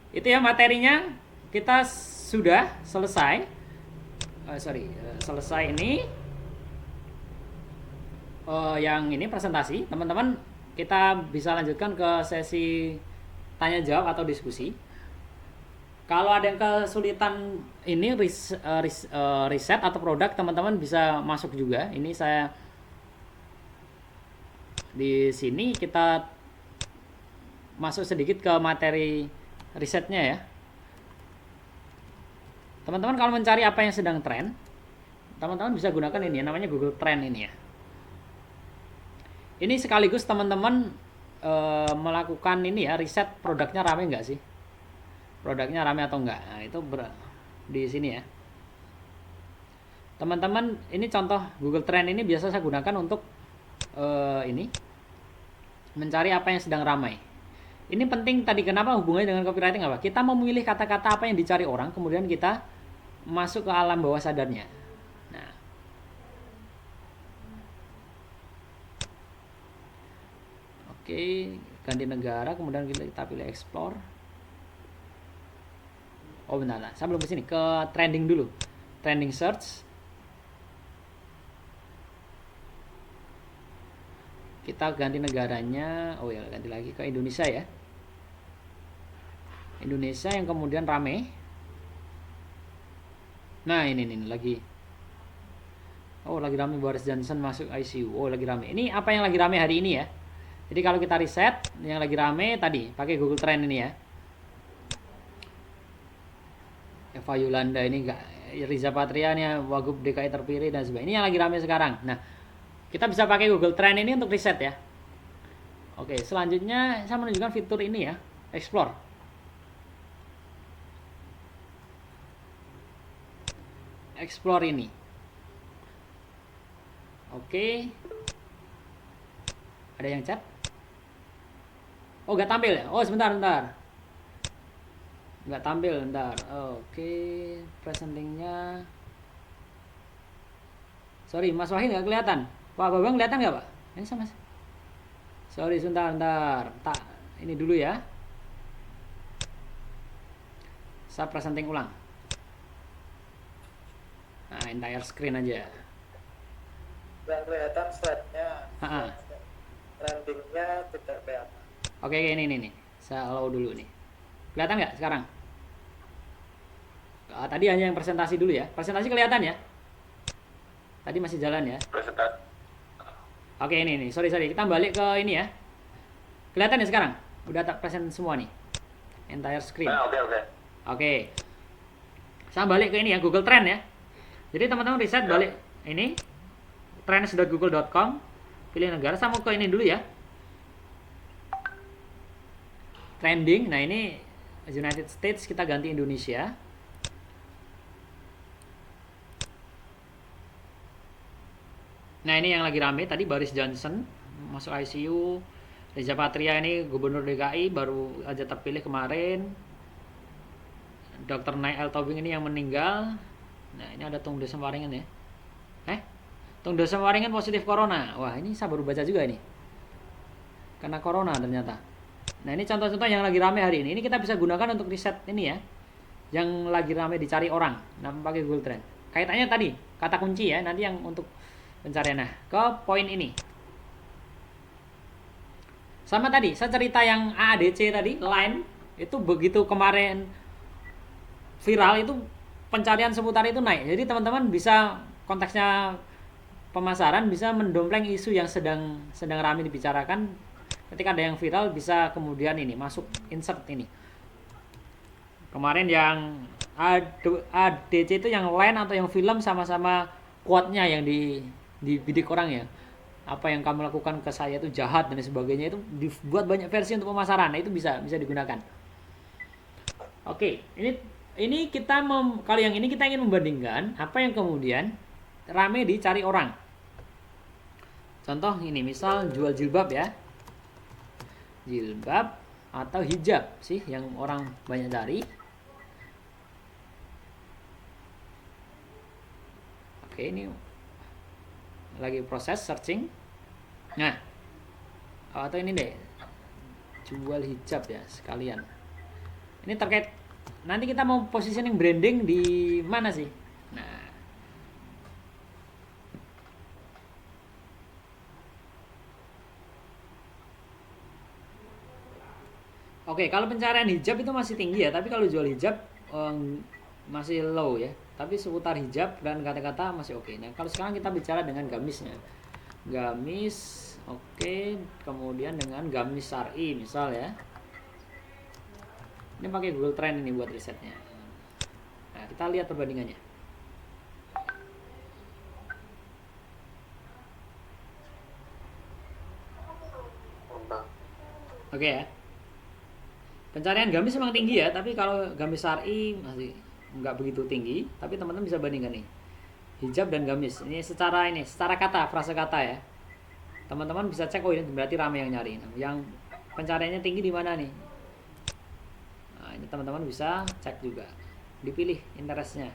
Itu ya materinya, kita sudah selesai. Selesai ini. Yang ini presentasi. Teman-teman, kita bisa lanjutkan ke sesi tanya jawab atau diskusi. Kalau ada yang kesulitan ini riset atau produk, teman-teman bisa masuk juga. Ini saya di sini kita masuk sedikit ke materi risetnya ya. Teman-teman kalau mencari apa yang sedang tren, teman-teman bisa gunakan ini ya, namanya Google Trend ini ya. Ini sekaligus teman-teman melakukan ini ya, riset produknya rame nggak sih? Produknya rame atau enggak? Nah, itu di sini ya. Teman-teman, ini contoh Google Trend ini biasa saya gunakan untuk ini mencari apa yang sedang ramai. Ini penting tadi, kenapa hubungannya dengan copywriting apa? Kita memilih kata-kata apa yang dicari orang, kemudian kita masuk ke alam bawah sadarnya. Nah, oke, ganti negara, kemudian kita pilih explore. Oh bentar, saya belum kesini, ke trending dulu. Trending search. Kita ganti negaranya, oh ya ganti lagi ke Indonesia ya. Indonesia yang kemudian rame. Nah ini lagi. Oh lagi rame Boris Johnson masuk ICU. Oh lagi rame. Ini apa yang lagi rame hari ini ya. Jadi kalau kita riset yang lagi rame tadi pakai Google Trend ini ya. Eva Yolanda ini enggak, Riza Patria nih Wagub DKI terpilih dan sebagainya. Ini yang lagi rame sekarang. Nah, kita bisa pakai Google Trend ini untuk riset ya. Oke, selanjutnya saya menunjukkan fitur ini ya, explore. Explore ini. Oke. Ada yang chat? Oh, nggak tampil ya? Oh, sebentar. Nggak tampil, bentar. Oke, presentingnya. Sorry, Mas Wahid nggak kelihatan. Pak Babang kelihatan nggak, Pak? Ini sama. Sorry, sebentar. Tak, ini dulu ya. Saya presenting ulang. Nah, entire screen aja. Yang kelihatan slide-nya, Ha-ha. landing-nya tidak kelihatan. Oke, ini. Saya allow dulu nih. Kelihatan nggak sekarang? Tadi hanya yang presentasi dulu ya. Presentasi kelihatan ya? Tadi masih jalan ya. Presentasi. Oke, ini. Sorry. Kita balik ke ini ya. Kelihatan ya sekarang? Udah tak present semua nih. Entire screen. Nah, oke. Oke. Saya balik ke ini ya, Google Trend ya. Jadi teman-teman riset balik ini trends.google.com, pilih negara. Saya mau ke ini dulu ya. Trending. Nah, ini United States, kita ganti Indonesia. Nah, ini yang lagi rame tadi, Boris Johnson masuk ICU. Reza Patria ini gubernur DKI baru aja terpilih kemarin. Dr. Nail Tobing ini yang meninggal. Nah, ini ada Tung Desem Waringin ya. Tung Desem Waringin positif corona. Wah, ini saya baru baca juga ini. Karena corona ternyata. Nah, ini contoh-contoh yang lagi rame hari ini. Ini kita bisa gunakan untuk riset ini ya. Yang lagi rame dicari orang. Nah, pakai Google Trend. Kaitannya tadi, kata kunci ya. Nanti yang untuk pencarian. Nah, ke poin ini. Sama tadi, saya cerita yang AADC tadi, line. Itu begitu kemarin viral, itu pencarian seputar itu naik. Jadi teman-teman bisa, konteksnya pemasaran, bisa mendompleng isu yang sedang ramai dibicarakan. Ketika ada yang viral, bisa kemudian ini masuk insert ini. Kemarin yang ADC itu yang line atau yang film sama-sama quote-nya yang dibidik orang ya. Apa yang kamu lakukan ke saya itu jahat dan sebagainya, itu dibuat banyak versi untuk pemasaran. Nah, itu bisa digunakan. Oke, ini kita kalau yang ini kita ingin membandingkan apa yang kemudian rame dicari orang. Contoh ini, misal jual jilbab ya. Jilbab atau hijab sih yang orang banyak cari. Oke, ini lagi proses searching. Nah, atau ini deh, jual hijab ya sekalian. Ini terkait nanti kita mau positioning branding di mana sih? Nah, oke, kalau pencarian hijab itu masih tinggi ya, tapi kalau jual hijab masih low ya. Tapi seputar hijab dan kata-kata masih oke. Nah, kalau sekarang kita bicara dengan gamisnya. Gamis, oke. Kemudian dengan gamis syar'i misal ya. Ini pakai Google Trend ini buat risetnya. Nah, kita lihat perbandingannya. Oke ya. Pencarian gamis memang tinggi ya, tapi kalau gamis syar'i masih nggak begitu tinggi. Tapi teman-teman bisa bandingkan nih, hijab dan gamis. Ini secara kata, frasa kata ya. Teman-teman bisa cek, oh ini berarti ramai yang nyari. Nah, yang pencariannya tinggi di mana nih? Nah, ini teman-teman bisa cek juga. Dipilih interestnya.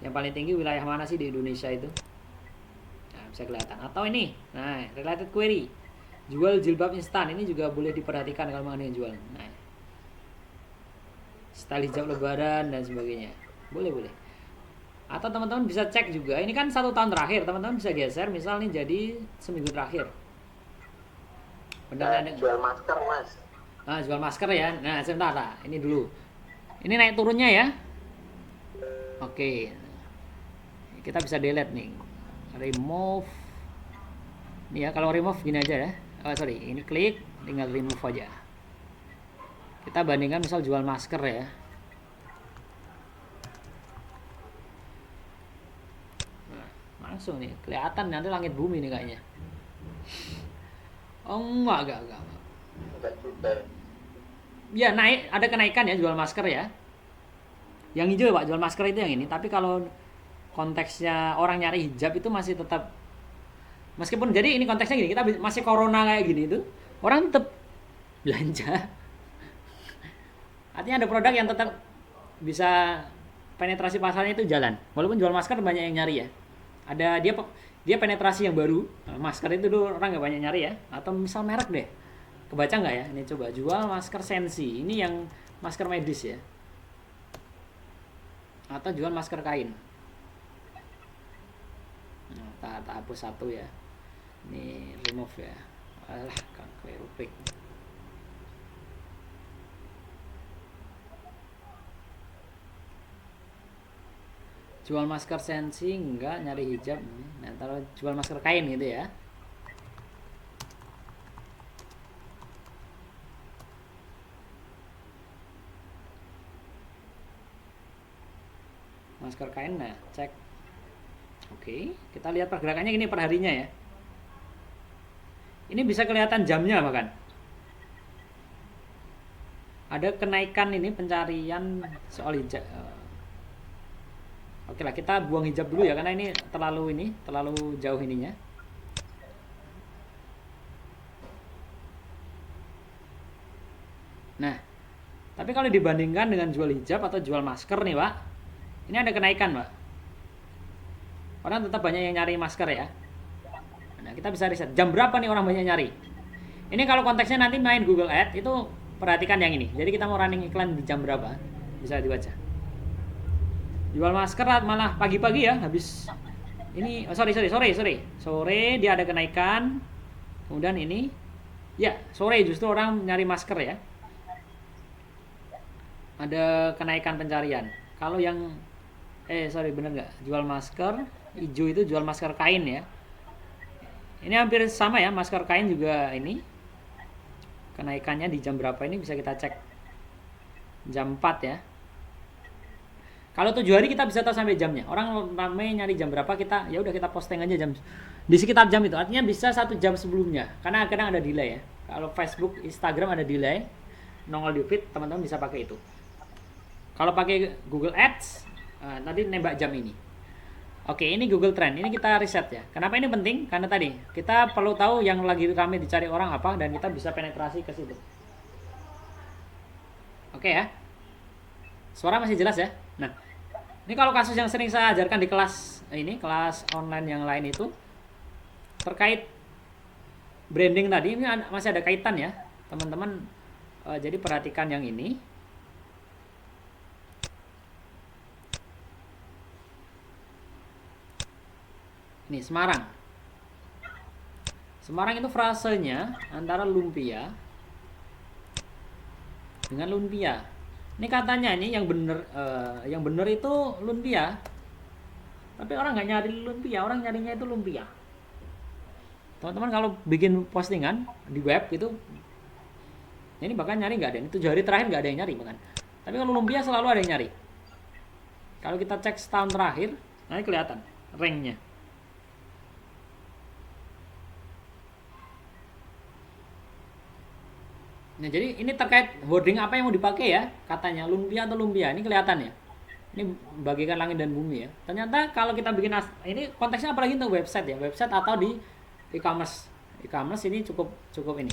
Yang paling tinggi wilayah mana sih di Indonesia itu? Nah, bisa kelihatan. Atau ini, nah related query. Jual jilbab instan, ini juga boleh diperhatikan kalau mau yang jual. Nah, style hijab lebaran dan sebagainya, boleh. Atau teman-teman bisa cek juga, ini kan 1 tahun terakhir, teman-teman bisa geser, misal nih jadi seminggu terakhir. Benar ada Jual masker, Mas. Nah, jual masker ya. Nah, sebentar lah, ini dulu. Ini naik turunnya ya. Oke, kita bisa delete nih, remove. Ini ya, kalau remove gini aja ya. Ini klik, tinggal remove aja. Kita bandingkan misal jual masker ya. Nah, langsung nih kelihatan nanti langit bumi nih kayaknya. Oh, enggak. Enggak juga. Ya, naik, ada kenaikan ya jual masker ya. Yang hijau Pak, jual masker itu yang ini. Tapi kalau konteksnya orang nyari hijab itu masih tetap, meskipun jadi ini konteksnya gini, kita masih corona kayak gini itu, orang tetap belanja. Artinya ada produk yang tetap bisa penetrasi pasarnya itu jalan. Walaupun jual masker banyak yang nyari ya. Ada dia penetrasi yang baru. Masker itu dulu orang nggak banyak nyari ya. Atau misal merek deh. Kebaca nggak ya? Ini coba jual masker Sensi. Ini yang masker medis ya. Atau jual masker kain. Nah, tak hapus satu ya. Ini remove ya. Alah, kan rubrik. Jual masker Sensi enggak, nyari hijab. Nah, kalau jual masker kain gitu ya. Masker kain, nah cek. Oke, kita lihat pergerakannya gini per harinya ya. Ini bisa kelihatan jamnya bahkan. Ada kenaikan ini pencarian soal hijab. Oke lah, kita buang hijab dulu ya karena ini terlalu jauh ininya. Nah, tapi kalau dibandingkan dengan jual hijab atau jual masker nih Pak, ini ada kenaikan Pak. Orang tetap banyak yang nyari masker ya. Nah, kita bisa riset jam berapa nih orang banyak nyari. Ini kalau konteksnya nanti main Google Ads itu perhatikan yang ini. Jadi kita mau running iklan di jam berapa, bisa dibaca. Jual masker malah pagi-pagi ya, habis ini sore dia ada kenaikan. Kemudian ini ya sore justru orang nyari masker ya, ada kenaikan pencarian. Kalau yang bener nggak, jual masker hijau itu jual masker kain ya, ini hampir sama ya, masker kain juga ini kenaikannya di jam berapa ini bisa kita cek, jam 4 ya. Kalau 7 hari kita bisa tahu sampai jamnya. Orang ramai nyari jam berapa, kita ya udah kita posting aja jam di sekitar jam itu. Artinya bisa 1 jam sebelumnya. Karena kadang ada delay ya. Kalau Facebook, Instagram ada delay, nongol di feed, teman-teman bisa pakai itu. Kalau pakai Google Ads, tadi nembak jam ini. Oke, ini Google Trend. Ini kita riset ya. Kenapa ini penting? Karena tadi kita perlu tahu yang lagi ramai dicari orang apa dan kita bisa penetrasi ke situ. Oke ya. Suara masih jelas ya? Nah, ini kalau kasus yang sering saya ajarkan di kelas kelas online yang lain itu terkait branding tadi, ini masih ada kaitan ya, teman-teman. Jadi perhatikan yang ini. Ini Semarang. Semarang itu frasenya antara lumpia dengan lumpia. Ini katanya ini yang bener itu lumpia. Tapi orang nggak nyari lumpia, orang nyarinya itu lumpia. Teman-teman kalau bikin postingan di web itu, ini bahkan nyari nggak ada. Ini 7 hari terakhir nggak ada yang nyari bahkan. Tapi kalau lumpia selalu ada yang nyari. Kalau kita cek setahun terakhir, nanti kelihatan ranknya. Nah, jadi ini terkait wording apa yang mau dipakai ya, katanya lumpia atau lumpia, ini kelihatan ya. Ini bagikan langit dan bumi ya. Ternyata kalau kita bikin ini konteksnya apalagi untuk website ya, website atau di e-commerce. E-commerce ini cukup ini.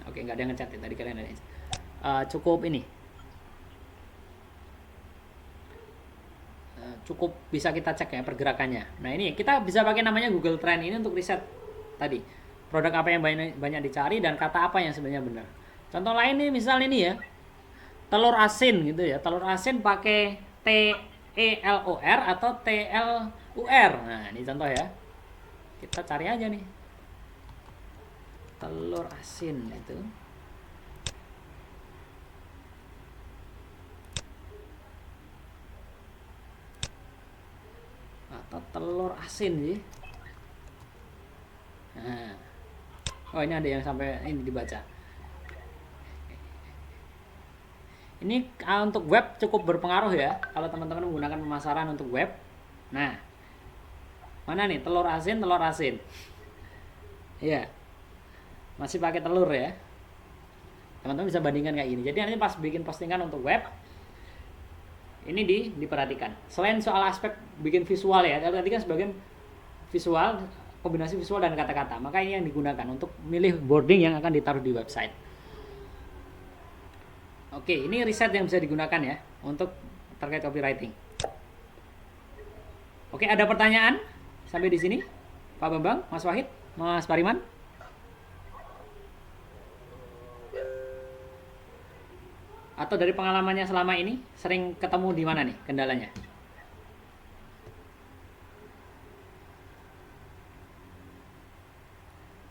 Oke, nggak ada yang ngechat ya tadi kalian ada. Cukup ini. Cukup bisa kita cek ya pergerakannya. Nah, ini kita bisa pakai namanya Google Trend ini untuk riset tadi. Produk apa yang banyak dicari dan kata apa yang sebenarnya benar. Contoh lain nih, misal ini ya, telur asin gitu ya. Telur asin pakai TELOR atau TLUR. Nah, ini contoh ya. Kita cari aja nih. Telur asin itu. Atau telur asin sih. Nah. Oh, ini ada yang sampai ini dibaca. Ini untuk web cukup berpengaruh ya. Kalau teman-teman menggunakan pemasaran untuk web. Nah, mana nih telur asin? Iya. masih pakai telur ya. Teman-teman bisa bandingkan kayak gini. Jadi nanti pas bikin postingan untuk web, ini diperhatikan. Selain soal aspek bikin visual ya, tadi kan sebagian visual, kombinasi visual dan kata-kata. Maka ini yang digunakan untuk milih wording yang akan ditaruh di website. Oke, ini riset yang bisa digunakan ya untuk terkait copywriting. Oke, ada pertanyaan sampai di sini? Pak Bambang, Mas Wahid, Mas Pariman? Atau dari pengalamannya selama ini sering ketemu di mana nih kendalanya?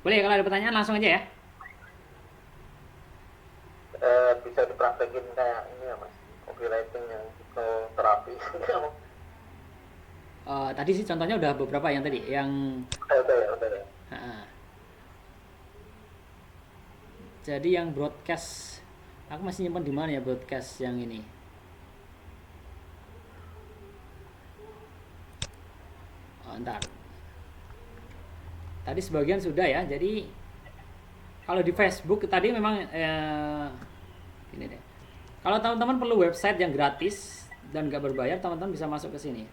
Boleh kalau ada pertanyaan langsung aja ya. Bisa dipraktekin kayak ini ya mas, copywriting yang psikoterapi. Tadi sih contohnya udah beberapa yang tadi yang Udah ya. jadi yang broadcast, aku masih nyimpan di mana ya broadcast yang ini. Ntar. Tadi sebagian sudah ya. Jadi kalau di Facebook tadi memang ini deh. Kalau teman-teman perlu website yang gratis dan nggak berbayar, teman-teman bisa masuk ke sini.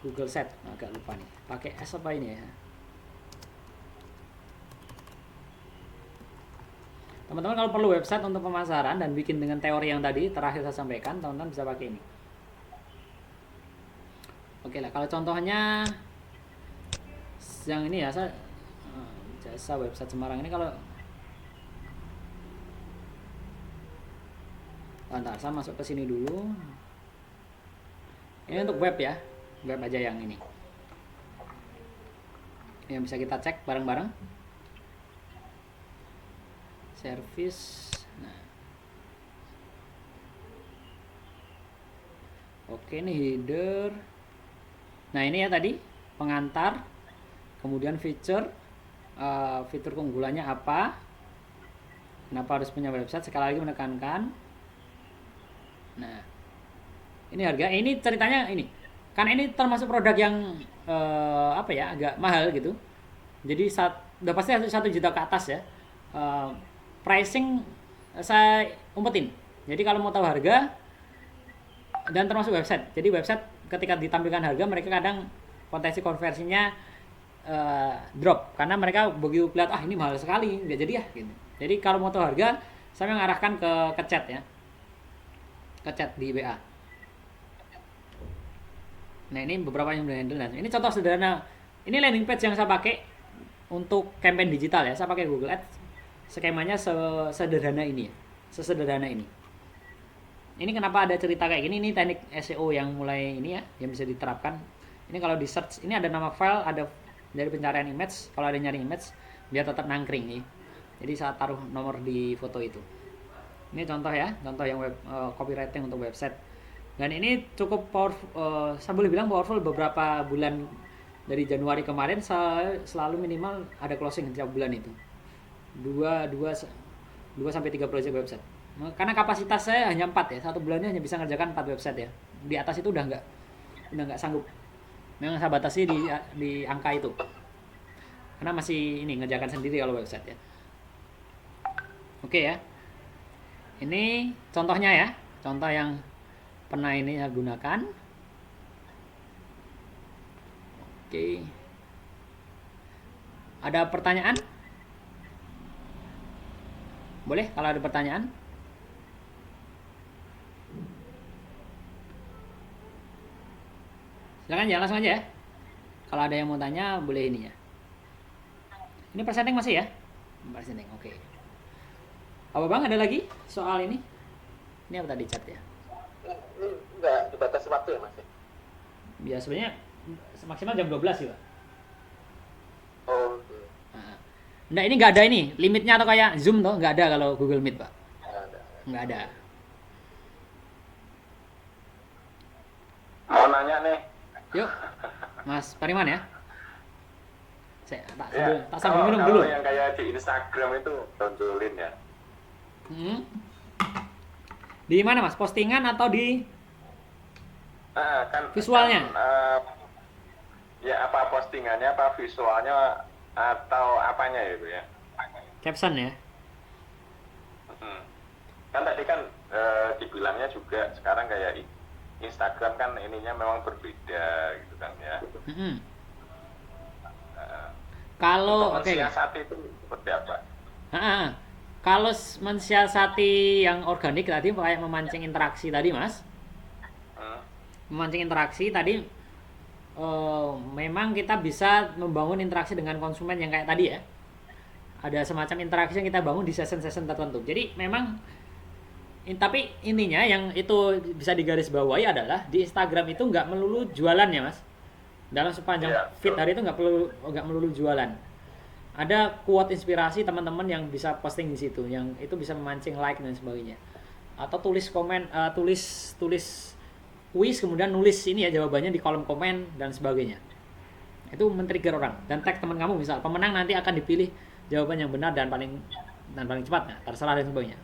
Google Set, agak lupa nih. Pakai S apa ini ya? Teman-teman kalau perlu website untuk pemasaran dan bikin dengan teori yang tadi terakhir saya sampaikan, teman-teman bisa pakai ini. Oke lah, kalau contohnya yang ini ya, saya jasa website Semarang ini kalau bentar, saya masuk ke sini dulu. Ini untuk web ya, web aja yang ini. Yang bisa kita cek bareng-bareng. Service. Nah. Oke, ini header. Nah, ini ya tadi pengantar, kemudian fitur keunggulannya apa, kenapa harus punya website, sekali lagi menekankan. Nah, ini harga, ini ceritanya ini, karena ini termasuk produk yang agak mahal gitu, jadi udah pasti 1 juta ke atas ya. Pricing saya umpetin, jadi kalau mau tahu harga dan termasuk website, jadi website ketika ditampilkan harga mereka kadang potensi konversinya drop karena mereka begitu lihat ini mahal sekali nggak jadi ya gitu. Jadi kalau mau tahu harga saya mengarahkan ke chat ya, ke chat di WA. Nah, ini beberapa yang udah handle. Nah, ini contoh sederhana, ini landing page yang saya pakai untuk campaign digital ya, saya pakai Google Ads. Skemanya sesederhana ini ya, sesederhana ini. Ini kenapa ada cerita kayak gini, ini teknik SEO yang mulai ini ya, yang bisa diterapkan. Ini kalau di search, ini ada nama file, ada dari pencarian image, kalau ada nyari image biar tetap nangkring nih. Jadi saya taruh nomor di foto itu. Ini contoh ya, contoh yang copywriting untuk website. Dan ini cukup powerful, saya boleh bilang powerful. Beberapa bulan dari Januari kemarin saya selalu minimal ada closing setiap bulan itu. 2 sampai 3 proyek website. Karena kapasitas saya hanya 4 ya, satu bulannya hanya bisa ngerjakan 4 website ya. Di atas itu udah nggak sanggup. Memang saya batasi di angka itu. Karena masih ini ngerjakan sendiri kalau website ya. Oke ya. Ini contohnya ya, contoh yang pernah ini saya gunakan. Oke. Ada pertanyaan? Boleh kalau ada pertanyaan? Silakan ya, langsung aja ya. Kalau ada yang mau tanya boleh ini ya. Ini presenting masih ya? Presenting, oke. Apa Bang, ada lagi soal ini? Ini apa tadi chat ya? Ini enggak dibatasi waktu ya mas? Ya sebenarnya maksimal jam 12 sih Pak. Oh, oke. Nah ini nggak ada ini limitnya atau kayak Zoom tuh nggak ada kalau Google Meet Pak. Nggak ada. Mau nanya nih. Yuk, Mas Pariman ya. Saya Ya, tak sambil minum dulu. Kalau yang kayak di Instagram itu tonjolin ya. Di mana Mas? Postingan atau di Kan visualnya? ya apa postingannya apa visualnya atau apanya itu ya? Caption ya. Hmm. Kan tadi kan dibilangnya juga sekarang kayak Instagram kan ininya memang berbeda gitu kan ya. Mm-mm. Eh, untuk Kalau oke. mensiasati itu seperti apa? Ha-ha. Kalau mensiasati yang organik tadi kayak memancing interaksi tadi, Mas. Hmm. Memancing interaksi tadi memang kita bisa membangun interaksi dengan konsumen yang kayak tadi ya. Ada semacam interaksi yang kita bangun di session-session tertentu. Jadi memang tapi intinya yang itu bisa digarisbawahi adalah di Instagram itu nggak melulu jualan ya, Mas. Dalam sepanjang Iya, feed betul. hari itu nggak melulu jualan. Ada quote inspirasi teman-teman yang bisa posting di situ, yang itu bisa memancing like dan sebagainya. Atau tulis komen, tulis kuis kemudian nulis ini ya jawabannya di kolom komen dan sebagainya. Itu men-trigger orang dan tag teman kamu, misal pemenang nanti akan dipilih jawaban yang benar dan paling cepat, nah, terserah dan sebagainya.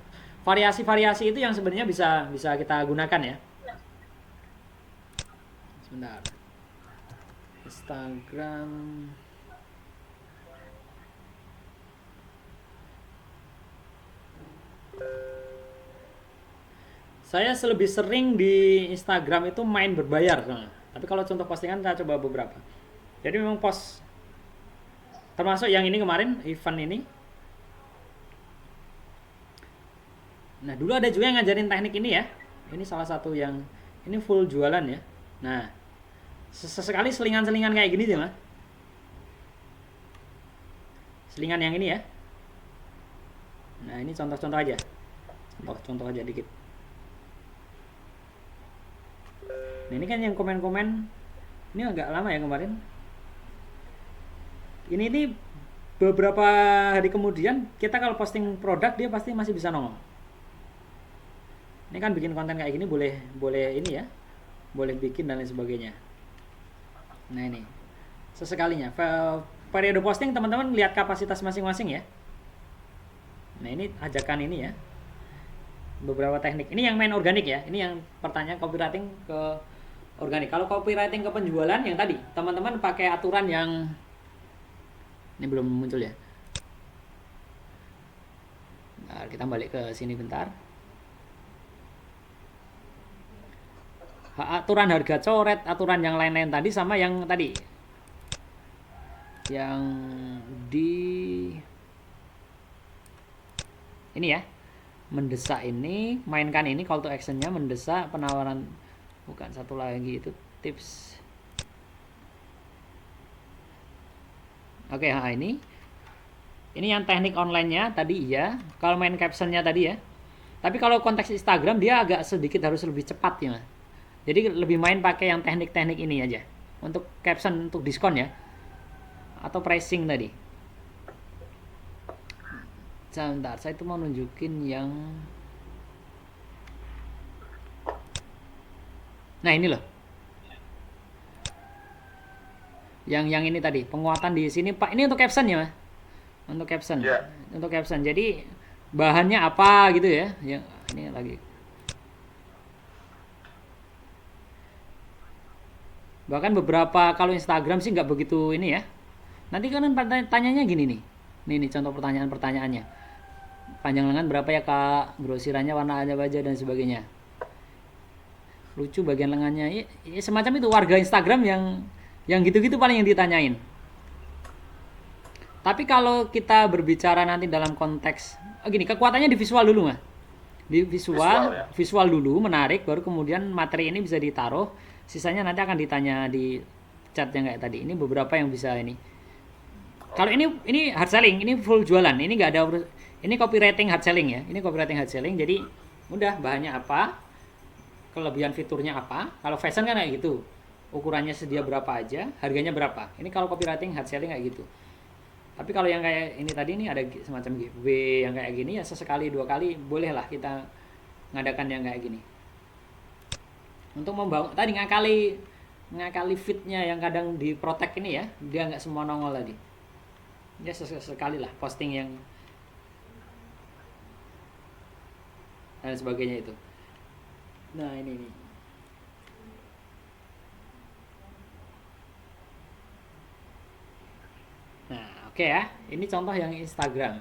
Variasi-variasi itu yang sebenarnya bisa kita gunakan ya. Sebentar. Instagram. Saya lebih sering di Instagram itu main berbayar. Nah, tapi kalau contoh postingan saya coba beberapa. Jadi memang post termasuk yang ini kemarin event ini. Nah, dulu ada juga yang ngajarin teknik ini ya. Ini salah satu yang ini full jualan ya. Nah, sesekali selingan-selingan kayak gini sih, Mas. Selingan yang ini ya. Nah, ini contoh-contoh aja. Contoh aja dikit. Nah, ini kan yang komen-komen ini agak lama ya kemarin. Ini beberapa hari kemudian kita kalau posting produk dia pasti masih bisa nongol. Ini kan bikin konten kayak gini boleh ini ya. Boleh bikin dan lain sebagainya. Nah, ini sesekalinya periode posting teman-teman lihat kapasitas masing-masing ya. Nah, ini ajakan ini ya. Beberapa teknik. Ini yang main organik ya. Ini yang pertanyaan copywriting ke organik. Kalau copywriting ke penjualan yang tadi, teman-teman pakai aturan yang ini belum muncul ya. Nah, kita balik ke sini bentar. Aturan harga coret, aturan yang lain-lain tadi sama yang tadi. Yang di ini ya. Mendesak ini, mainkan ini call to action-nya, mendesak, penawaran, bukan satu lagi itu tips. Oke, ini yang teknik online-nya tadi iya. Kalau main caption-nya tadi ya. Tapi kalau konteks Instagram dia agak sedikit harus lebih cepat ya. Jadi lebih main pakai yang teknik-teknik ini aja. Untuk caption, untuk diskon ya. Atau pricing tadi. Sebentar, saya itu mau nunjukin yang nah ini loh. Yang ini tadi, penguatan di sini Pak. Ini untuk caption ya, Mas? Untuk caption. Yeah. Untuk caption. Jadi bahannya apa gitu ya. Yang ini lagi. Bahkan beberapa kalau Instagram sih nggak begitu ini ya. Nanti kan tanyanya gini nih. Nih contoh pertanyaannya. Panjang lengan berapa ya Kak? Grosirannya warna apa aja dan sebagainya. Lucu bagian lengannya. Ya, semacam itu warga Instagram yang gitu-gitu paling yang ditanyain. Tapi kalau kita berbicara nanti dalam konteks gini, kekuatannya di visual dulu, Mas. Di visual dulu menarik, baru kemudian materi ini bisa ditaruh, sisanya nanti akan ditanya di chat yang kayak tadi. Ini beberapa yang bisa ini. Kalau ini hard selling, ini full jualan. Ini nggak ada ini copywriting hard selling ya. Ini copywriting hard selling. Jadi udah bahannya apa, kelebihan fiturnya apa. Kalau fashion kan kayak gitu. Ukurannya sedia berapa aja, harganya berapa. Ini kalau copywriting hard selling kayak gitu. Tapi kalau yang kayak ini tadi ini ada semacam giveaway yang kayak gini ya sesekali 2 kali bolehlah kita ngadakan yang kayak gini. Untuk membangun tadi ngakali fitnya yang kadang di protect ini ya, dia nggak semua nongol tadi. Ya sesekali lah posting yang dan sebagainya itu. Nah ini nih. Nah Oke ya, ini contoh yang Instagram.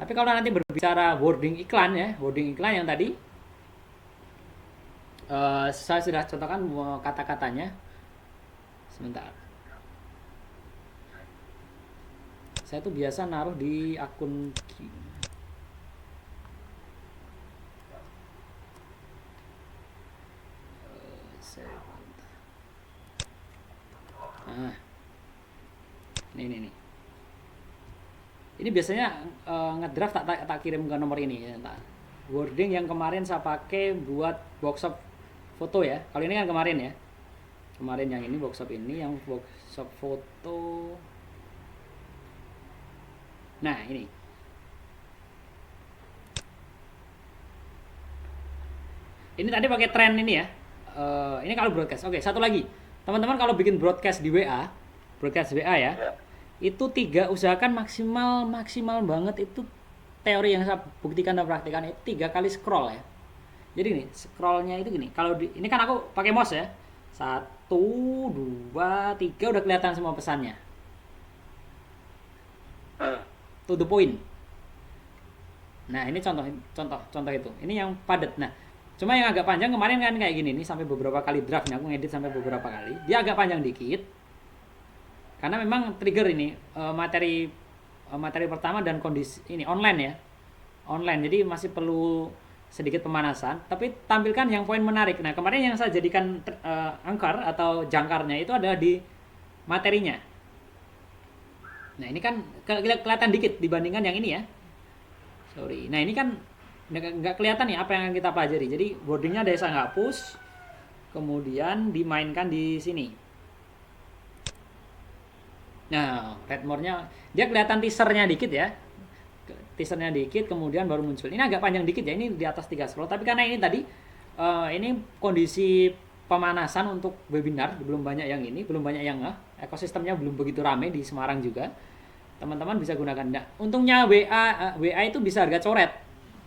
Tapi kalau nanti berbicara wording iklan ya, wording iklan yang tadi saya sudah contohkan kata-katanya. Sebentar. Saya tuh biasa naruh di akun nah, ini. Ini biasanya ngedraft tak kirim ke nomor ini ya. Wording yang kemarin saya pakai buat workshop foto ya. Kalau ini kan kemarin ya. Kemarin yang ini workshop ini, yang workshop foto. Nah, ini. Ini tadi pakai tren ini ya. Ini kalau broadcast. Oke, satu lagi. Teman-teman kalau bikin broadcast di WA, broadcast WA ya. Itu 3 usahakan maksimal banget itu teori yang saya buktikan dan praktikan itu 3 kali scroll ya. Jadi nih scrollnya itu gini. Kalau ini kan aku pakai mouse ya. 1, 2, 3 udah kelihatan semua pesannya. To the point. Nah ini contoh itu. Ini yang padat. Nah cuma yang agak panjang kemarin kan kayak gini nih sampai beberapa kali draftnya aku ngedit sampai beberapa kali. Dia agak panjang dikit. Karena memang trigger ini materi pertama dan kondisi ini online ya. Online. Jadi masih perlu sedikit pemanasan, tapi tampilkan yang poin menarik. Nah, kemarin yang saya jadikan anchor atau jangkarnya itu ada di materinya. Nah, ini kan kelihatan dikit dibandingkan yang ini ya. Sorry. Nah, ini kan nggak kelihatan nih apa yang kita pelajari. Jadi wordingnya ada saya hapus, kemudian dimainkan di sini. Nah, read more-nya dia kelihatan teasernya dikit ya. Teasernya dikit kemudian baru muncul. Ini agak panjang dikit ya, ini di atas 3 scroll. Tapi karena ini tadi ini kondisi pemanasan untuk webinar, belum banyak yang ini, belum banyak yang ekosistemnya belum begitu ramai di Semarang juga. Teman-teman bisa gunakan. Nah, untungnya WA itu bisa harga coret.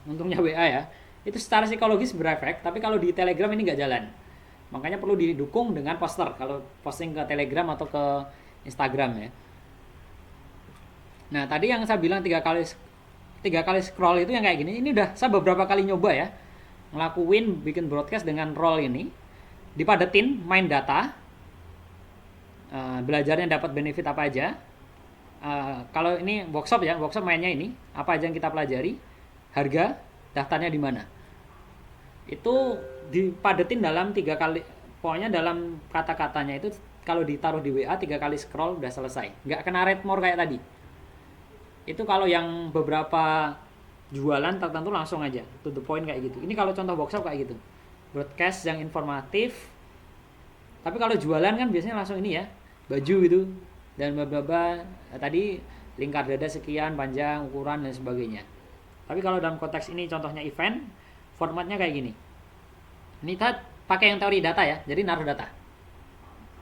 Untungnya WA ya. Itu secara psikologis berefek, tapi kalau di Telegram ini nggak jalan. Makanya perlu didukung dengan poster kalau posting ke Telegram atau ke Instagram ya. Nah tadi yang saya bilang 3 kali scroll itu yang kayak gini. Ini udah saya beberapa kali nyoba ya, ngelakuin bikin broadcast dengan role ini, dipadetin main data, belajarnya dapat benefit apa aja. Kalau ini workshop ya, workshop mainnya ini apa aja yang kita pelajari, harga, daftarnya di mana. Itu dipadetin dalam 3 kali, pokoknya dalam kata-katanya itu kalau ditaruh di WA 3 kali scroll udah selesai. Nggak kena read more kayak tadi. Itu kalau yang beberapa jualan tertentu langsung aja to the point kayak gitu. Ini kalau contoh workshop kayak gitu. Broadcast yang informatif. Tapi kalau jualan kan biasanya langsung ini ya, baju gitu dan beberapa tadi lingkar dada sekian, panjang, ukuran dan sebagainya. Tapi kalau dalam konteks ini contohnya event, formatnya kayak gini. Ini kita pakai yang teori data ya, jadi naruh data.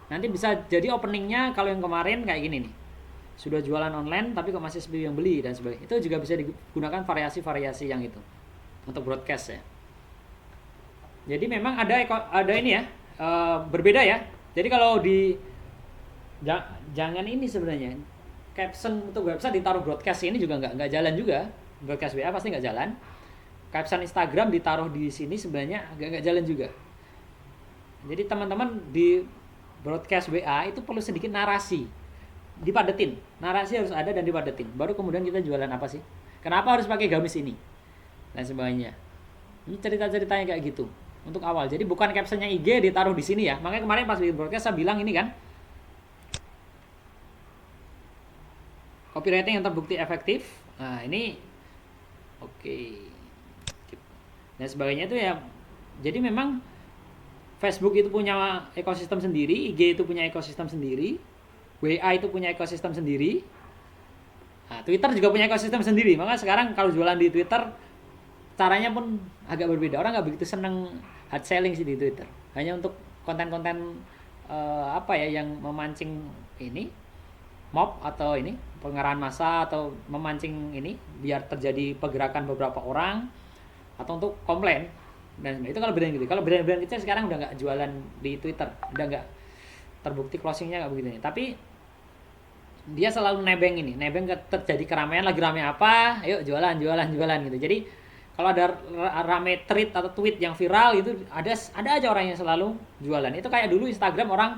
Nanti bisa jadi openingnya kalau yang kemarin kayak gini nih. Sudah jualan online tapi kok masih sepi yang beli dan sebagainya. Itu juga bisa digunakan variasi-variasi yang itu untuk broadcast ya. Jadi memang ada ini ya, berbeda ya. Jadi kalau di jangan ini sebenarnya caption untuk website ditaruh broadcast ini juga nggak jalan juga. Broadcast WA pasti nggak jalan. Caption Instagram ditaruh di sini sebenarnya nggak jalan juga. Jadi teman-teman di broadcast WA itu perlu sedikit narasi, dipadetin. Narasi harus ada dan dipadetin. Baru kemudian kita jualan apa sih? Kenapa harus pakai gamis ini? Dan sebagainya. Ini cerita-ceritanya kayak gitu untuk awal. Jadi bukan captionnya IG ditaruh di sini ya. Makanya kemarin pas bikin broadcast saya bilang ini kan, copywriting yang terbukti efektif. Nah ini oke. Dan sebagainya itu ya. Jadi memang Facebook itu punya ekosistem sendiri, IG itu punya ekosistem sendiri, WA itu punya ekosistem sendiri, nah, Twitter juga punya ekosistem sendiri. Maka sekarang kalau jualan di Twitter caranya pun agak berbeda. Orang nggak begitu seneng hard selling sih di Twitter. Hanya untuk konten-konten yang memancing ini mob atau ini pengerahan massa atau memancing ini biar terjadi pergerakan beberapa orang atau untuk komplain. Dan itu kalau brand gitu. Kalau brand-brand kecil sekarang udah nggak jualan di Twitter, udah nggak terbukti closingnya nggak begitu nih. Tapi dia selalu nebeng terjadi keramaian, lagi rame apa, ayo jualan gitu. Jadi kalau ada rame tweet atau tweet yang viral itu ada aja orang yang selalu jualan. Itu kayak dulu Instagram orang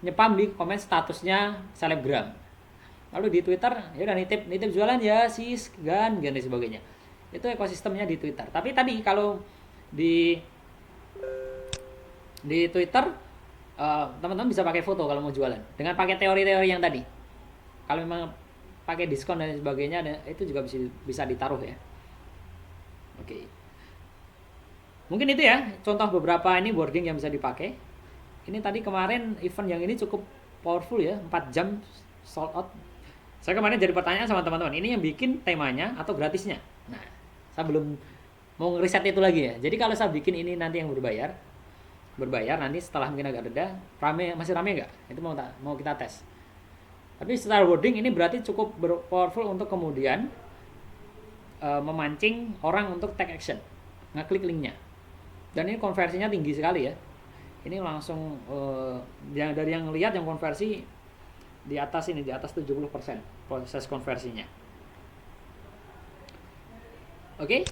nyepam di komen statusnya selebgram. Lalu di Twitter ya udah nitip jualan ya sis gan dan sebagainya. Itu ekosistemnya di Twitter. Tapi tadi kalau di Twitter teman-teman bisa pakai foto kalau mau jualan dengan pakai teori-teori yang tadi. Kalau memang pakai diskon dan sebagainya itu juga bisa ditaruh ya. Oke. Mungkin itu ya contoh beberapa ini wording yang bisa dipakai. Ini tadi kemarin event yang ini cukup powerful ya, 4 jam sold out. Saya kemarin jadi pertanyaan sama teman-teman, ini yang bikin temanya atau gratisnya? Nah, saya belum mau ngeriset itu lagi ya. Jadi kalau saya bikin ini nanti yang berbayar nanti setelah mungkin agak reda, masih rame nggak? Itu mau kita tes. Tapi secara wording ini berarti cukup powerful untuk kemudian memancing orang untuk take action, ngeklik linknya. Dan ini konversinya tinggi sekali ya. Ini langsung dari yang lihat yang konversi di atas 70% proses konversinya. Oke?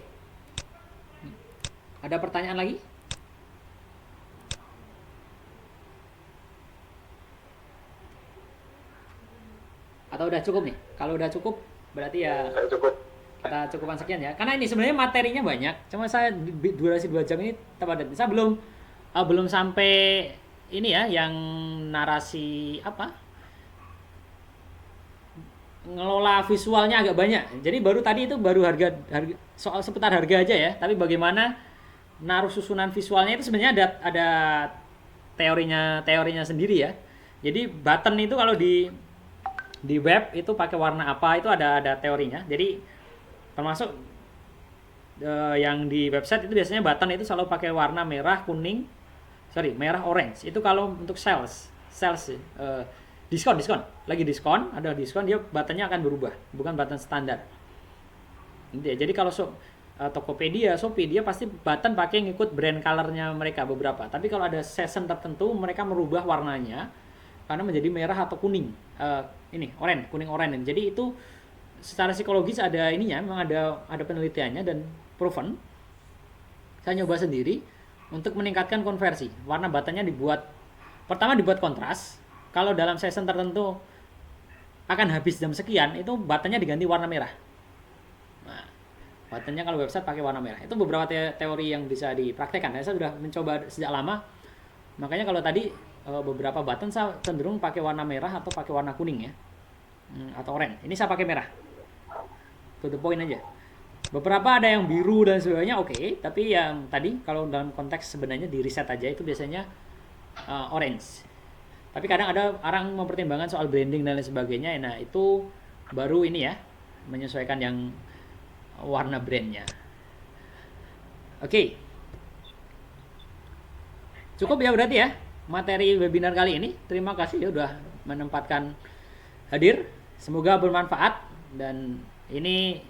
Ada pertanyaan lagi? Atau udah cukup nih? Kalau udah cukup berarti ya Cukup. kita cukupkan sekian ya. Karena ini sebenarnya materinya banyak. Cuma saya durasi 2 jam ini tepat. Saya belum sampai ini ya yang narasi apa? Ngelola visualnya agak banyak. Jadi tadi itu baru harga soal seputar harga aja ya. Tapi bagaimana naruh susunan visualnya itu sebenarnya ada teorinya sendiri ya. Jadi button itu kalau di web itu pakai warna apa itu ada teorinya. Jadi termasuk yang di website itu biasanya button itu selalu pakai warna merah orange. Itu kalau untuk sales diskon lagi diskon, ada diskon, dia buttonnya akan berubah, bukan button standar. Jadi kalau Tokopedia, Shopee, dia pasti button pakai ngikut brand colornya mereka beberapa. Tapi kalau ada season tertentu mereka merubah warnanya karena menjadi merah atau kuning, kuning oranye. Jadi itu secara psikologis ada ininya, memang ada penelitiannya dan proven. Saya nyoba sendiri untuk meningkatkan konversi. Warna buttonnya dibuat kontras. Kalau dalam season tertentu akan habis jam sekian, itu buttonnya diganti warna merah. Nah, buttonnya kalau website pakai warna merah. Itu beberapa teori yang bisa dipraktekkan. Saya sudah mencoba sejak lama. Makanya kalau tadi beberapa button saya cenderung pakai warna merah atau pakai warna kuning ya, atau oranye. Ini saya pakai merah, to the point aja. Beberapa ada yang biru dan sebagainya, oke. Tapi yang tadi kalau dalam konteks sebenarnya di riset aja itu biasanya orange. Tapi kadang ada orang mempertimbangkan soal branding dan lain sebagainya. Nah itu baru ini ya, menyesuaikan yang warna brandnya. Oke. Cukup ya berarti ya materi webinar kali ini. Terima kasih ya udah menempatkan hadir. Semoga bermanfaat. Dan ini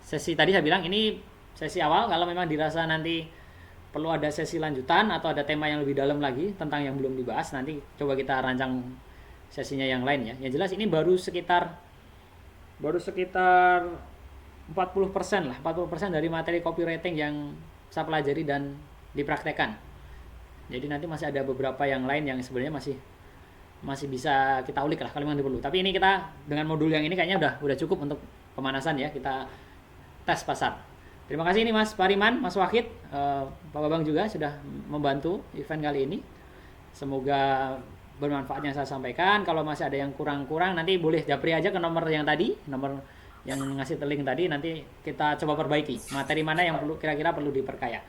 sesi tadi saya bilang ini sesi awal. Kalau memang dirasa nanti perlu ada sesi lanjutan atau ada tema yang lebih dalam lagi tentang yang belum dibahas, nanti coba kita rancang sesinya yang lain ya. Yang jelas ini baru sekitar 40% lah, 40% dari materi copywriting yang saya pelajari dan dipraktekkan. Jadi nanti masih ada beberapa yang lain yang sebenarnya masih bisa kita ulik lah kalau memang perlu. Tapi ini kita dengan modul yang ini kayaknya udah cukup untuk pemanasan ya, kita tes pasar. Terima kasih ini Mas Pariman, Mas Wahid, Pak Babang juga sudah membantu event kali ini. Semoga bermanfaat yang saya sampaikan. Kalau masih ada yang kurang-kurang nanti boleh japri aja ke nomor yang ngasih link tadi, nanti kita coba perbaiki materi mana yang kira-kira perlu diperkaya.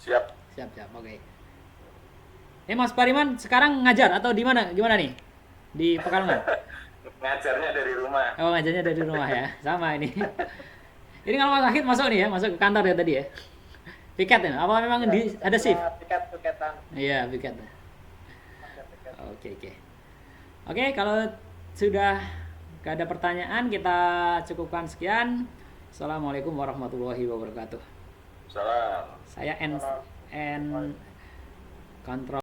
Siap. Oke. Ini Mas Pariman sekarang ngajar atau di mana? Gimana nih? Di Pekalongan? Ngajarnya dari rumah. Oh, ngajarnya dari rumah ya. Sama ini. Ini kalau Mas Wahid masuk nih ya, masuk ke kantor ya tadi ya. Piket ya? Apa memang ada shift? Piketan. Iya, piket. Oke. Oke, kalau sudah gak ada pertanyaan, kita cukupkan sekian. Assalamualaikum warahmatullahi wabarakatuh. Salam. Saya kontrol